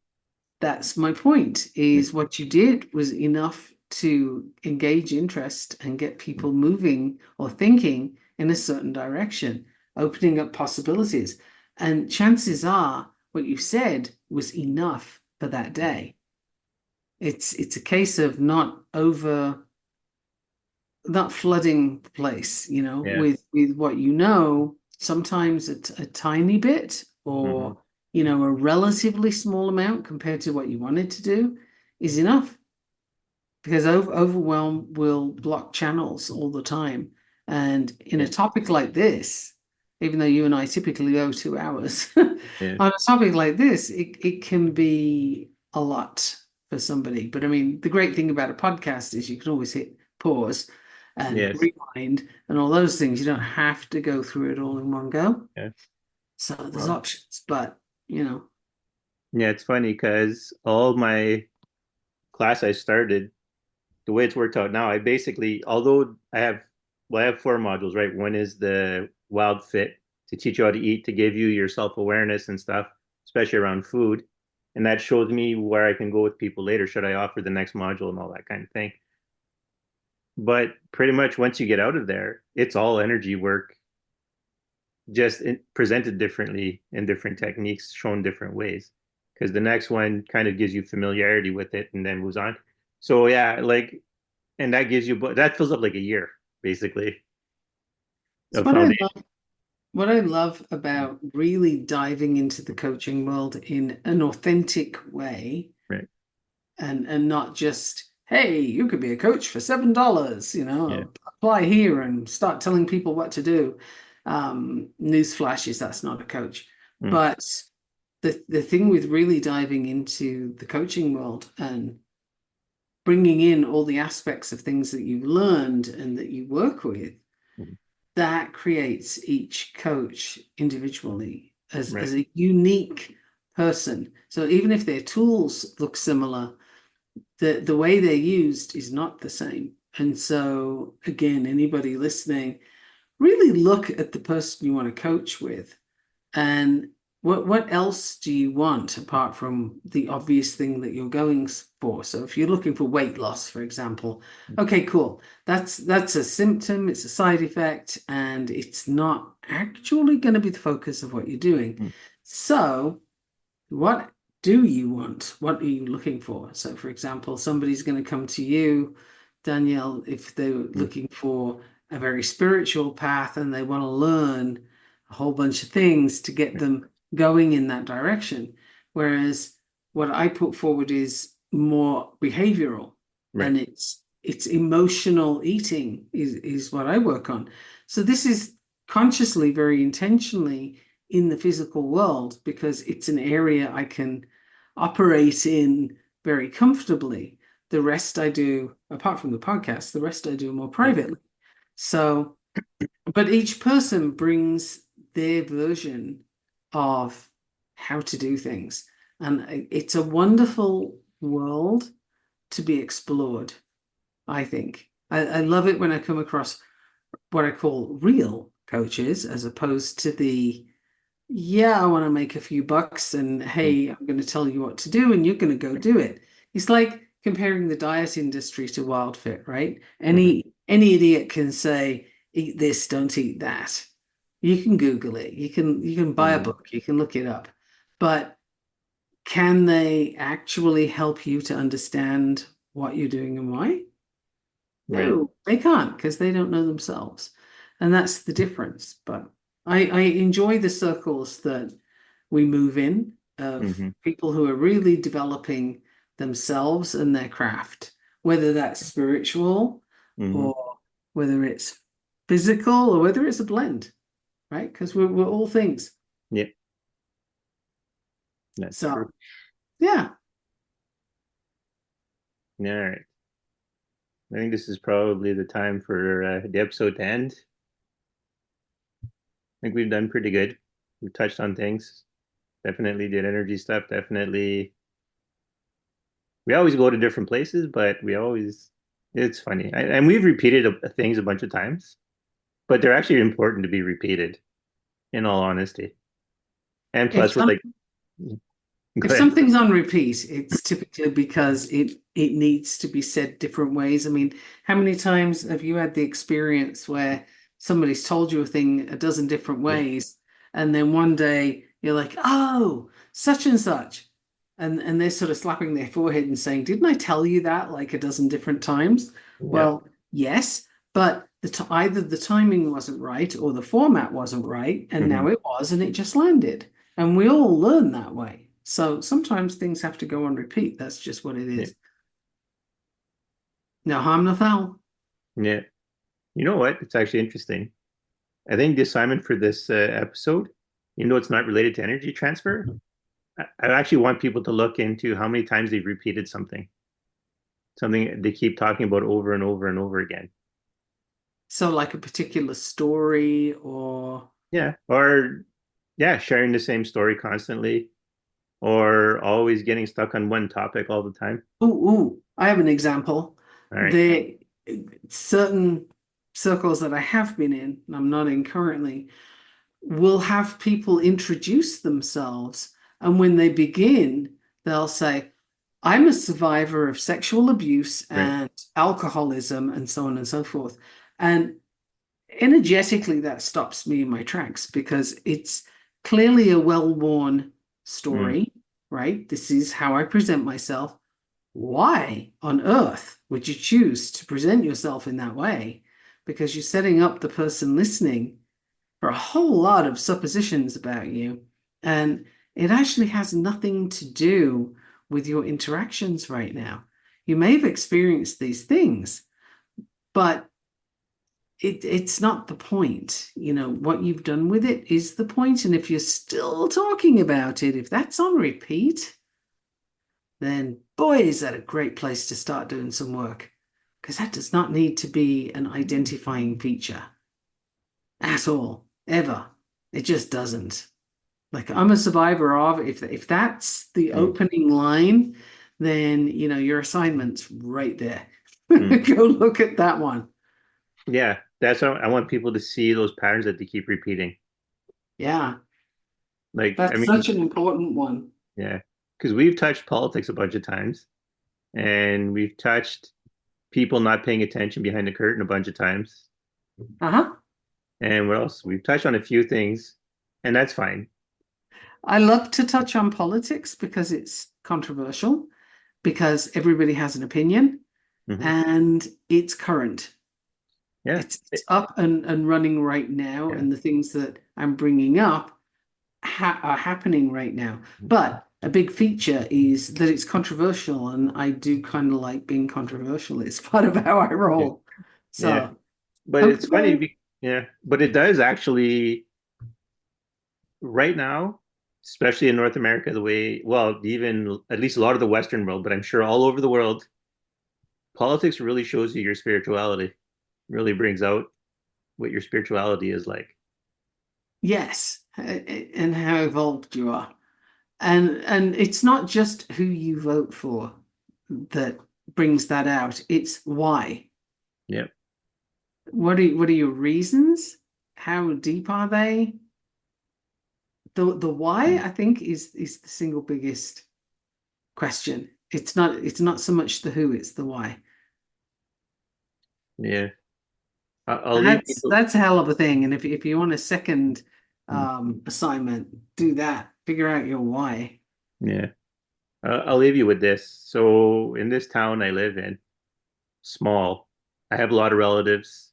That's my point, Yeah. is what you did was enough to engage interest and get people moving or thinking in a certain direction, opening up possibilities. And chances are what you said was enough for that day. It's a case of not flooding the place, Yeah. with what you know, sometimes a tiny bit Hmm. or, a relatively small amount compared to what you wanted to do is enough because overwhelm will block channels all the time. And in a Yeah. topic like this, even though you and I typically go 2 hours, Yeah. on a topic like this, it can be a lot for somebody. But I mean, the great thing about a podcast is you can always hit pause and Yes. rewind and all those things. You don't have to go through it all in one go. Yeah. So there's Well, options, but you know, yeah, it's funny because all my class I started, the way it's worked out now, I basically, although I have four modules, right? One is the wild fit to teach you how to eat, to give you your self-awareness and stuff, especially around food. And that shows me where I can go with people later. Should I offer the next module and all that kind of thing? But pretty much once you get out of there, it's all energy work, just presented differently in different techniques, shown different ways. Because the next one kind of gives you familiarity with it and then moves on. So yeah, like, and that gives you, that fills up like a year basically it's of what I foundation. love. What I love about really diving into the coaching world in an authentic way Right. and not just, hey, you could be a coach for $7, Yeah. apply here and start telling people what to do. News flashes, that's not a coach. Mm. But the thing with really diving into the coaching world and bringing in all the aspects of things that you've learned and that you work with, Mm. that creates each coach individually Right. as a unique person. So even if their tools look similar, the way they're used is not the same. And so again, anybody listening, really look at the person you want to coach with and what else do you want apart from the obvious thing that you're going for? So if you're looking for weight loss, for example, okay, cool. That's a symptom, it's a side effect, and it's not actually going to be the focus of what you're doing. Mm. So, what do you want? What are you looking for? So, for example, somebody's going to come to you, Danielle, if they're Mm, looking for a very spiritual path and they want to learn a whole bunch of things to get right, them going in that direction. Whereas what I put forward is more behavioral, right, and it's emotional eating is what I work on. So this is consciously, very intentionally in the physical world because it's an area I can operate in very comfortably. The rest I do, apart from the podcast, the rest I do more yeah, privately. So, but each person brings their version of how to do things. And it's a wonderful world to be explored, I think. I love it when I come across what I call real coaches as opposed to the yeah, I want to make a few bucks and mm, hey, I'm going to tell you what to do and you're going to go do it. It's like comparing the diet industry to WildFit, right? mhm, Any idiot can say, eat this, don't eat that. You can Google it. You can buy a mhm, book, you can look it up. But can they actually help you to understand what you're doing and why? right, No, they can't because they don't know themselves. And that's the difference. But I enjoy the circles that we move in of mhm, people who are really developing themselves and their craft, whether that's spiritual mhm. or whether it's physical or whether it's a blend, right? Because we're all things. Yeah, that's true. So, yeah. Yeah, all right. I think this is probably the time for the episode to end. I think we've done pretty good. We've touched on things. Definitely did energy stuff. Definitely. We always go to different places, but it's funny. And we've repeated things a bunch of times, but they're actually important to be repeated, in all honesty. And If plus, we're some like, If go ahead. something's on repeat, it's typically because it needs to be said different ways. I mean, how many times have you had the experience where somebody's told you a thing a dozen different Yeah, ways, and then one day you're like, "Oh, such and such," and they're sort of slapping their forehead and saying, "Didn't I tell you that like a dozen different times?" yeah, Well, yes, but either the timing wasn't right or the format wasn't right, and hmm now it was, and it just landed. And we all learn that way. So sometimes things have to go on repeat. That's just what it yeah, is. No harm, no foul. yeah. You know what? It's actually interesting. I think the assignment for this episode, even though it's not related to energy transfer, I actually want people to look into how many times they've repeated something they keep talking about over and over and over again. So, like a particular story or, Yeah. Or, yeah, sharing the same story constantly, or always getting stuck on one topic all the time. I have an example. All right. There, certain circles that I have been in, and I'm not in currently, will have people introduce themselves. And when they begin, they'll say, I'm a survivor of sexual abuse Right. and alcoholism and so on and so forth. And energetically, that stops me in my tracks because it's clearly a well-worn Mm, story, right? This is how I present myself. Why on earth would you choose to present yourself in that way? Because you're setting up the person listening for a whole lot of suppositions about you. And it actually has nothing to do with your interactions right now. You may have experienced these things, but it's not the point. You know, what you've done with it is the point. And if you're still talking about it, if that's on repeat, then boy, is that a great place to start doing some work. Because that does not need to be an identifying feature at all, ever. It just doesn't. Like I'm a survivor of, if that's the mm, opening line, then you know your assignment's right there. mm. Go look at that one. Yeah. That's what I want people to see those patterns that they keep repeating. Yeah, Like, I that's mean, such an important one. yeah, because we've touched politics a bunch of times, and we've touched people not paying attention behind the curtain a bunch of times. Uh-huh. And what else? We've touched on a few things, and that's fine. I love to touch on politics because it's controversial, because everybody has an opinion Hmm. and it's current. Yeah. It's up and running right now, Yeah. and the things that I'm bringing up are happening right now. But a big feature is that it's controversial, and I do kind of like being controversial. It's part of how I Yeah. roll. Yeah. So But it's funny. hopefully, Yeah. But it does actually right now, especially in North America, the way, well, even at least a lot of the Western world, but I'm sure all over the world, politics really shows you your spirituality, really brings out what your spirituality is like. yes, and how evolved you are. And it's not just who you vote for that brings that out. It's why. Yeah. What are your reasons? How deep are they? The why, I think, is the single biggest question. It's not so much the who, it's the why. Yeah. I'll And leave that's people. that's a hell of a thing. And if you want a second Mm, assignment, do that. Figure out your why. yeah. I'll leave you with this. So in this town I live in, small, I have a lot of relatives.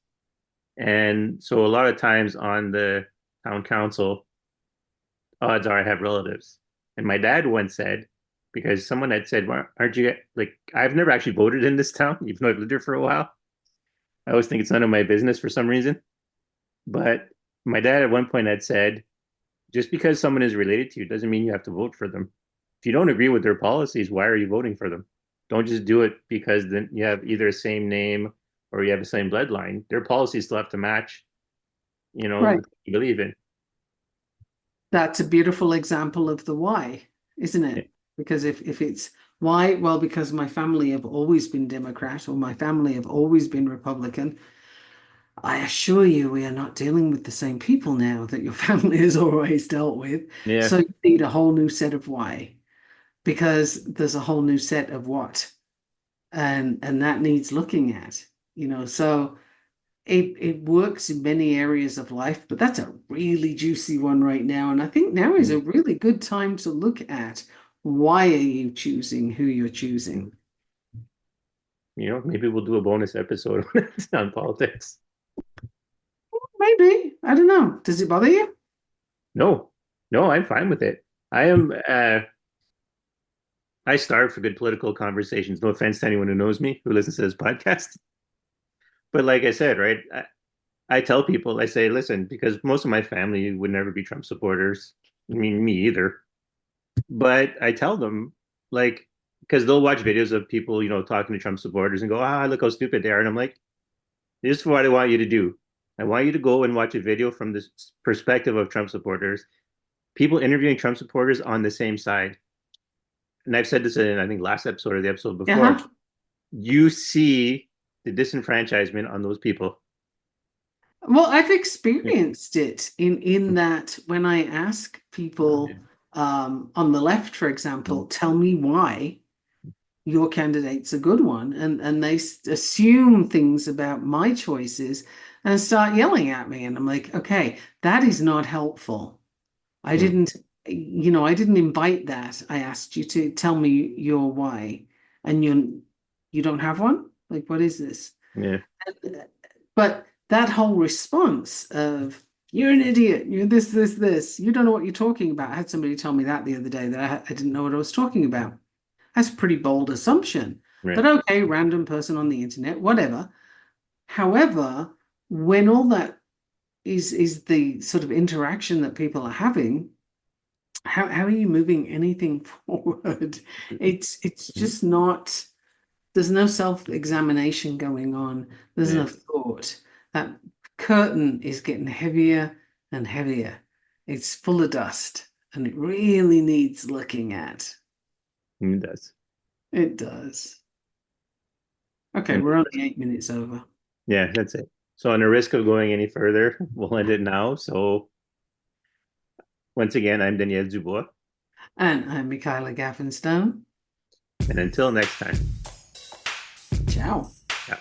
And so a lot of times on the town council, odds are I have relatives. And my dad once said, because someone had said, "Why aren't you like, I've never actually voted in this town, even though I've lived here for a while. I always think it's none of my business for some reason." But my dad at one point had said, just because someone is related to you doesn't mean you have to vote for them. If you don't agree with their policies, why are you voting for them? Don't just do it because then you have either the same name or you have the same bloodline. Their policies still have to match, Right. what you believe in. That's a beautiful example of the why, isn't Yeah. it? Because if it's why, well, because my family have always been Democrat or my family have always been Republican, I assure you we are not dealing with the same people now that your family has always dealt with. Yeah. So you need a whole new set of why, because there's a whole new set of what, and that needs looking at, so it works in many areas of life, but that's a really juicy one right now. And I think now is a really good time to look at why are you choosing who you're choosing. Maybe we'll do a bonus episode on politics. Maybe. I don't know. Does it bother you? No, no, I'm fine with it. I starve for good political conversations. No offense to anyone who knows me, who listens to this podcast. But like I said, right, I tell people, I say, listen, because most of my family would never be Trump supporters. I mean, me either. But I tell them, like, because they'll watch videos of people, talking to Trump supporters and go, look how stupid they are. And I'm like, this is what I want you to do. I want you to go and watch a video from the perspective of Trump supporters, people interviewing Trump supporters on the same side. And I've said this in, I think, last episode or the episode before. Uh-huh. You see the disenfranchisement on those people. Well, I've Yeah. experienced it in that when I ask people on the left, for example, tell me why your candidate's a good one, and they assume things about my choices and start yelling at me, and I'm like, okay, that is not helpful. I Mm. didn't, I didn't invite that. I asked you to tell me your why, and you don't have one? Like, what is this? Yeah. But that whole response of you're an idiot, you're this, you don't know what you're talking about. I had somebody tell me that the other day that I didn't know what I was talking about. That's a pretty bold assumption. Right. But okay, random person on the internet, whatever. However, when all that is the sort of interaction that people are having, how are you moving anything forward? It's just not, there's no self-examination going on. There's Yeah. no thought. That curtain is getting heavier and heavier. It's full of dust and it really needs looking at. It does. It does. Okay, And we're only 8 minutes over. yeah, that's it. So, on the risk of going any further, we'll end it now. So, once again, I'm Daniel Dubois. And I'm Michaela Gaffinstone. And until next time. Ciao. Yeah.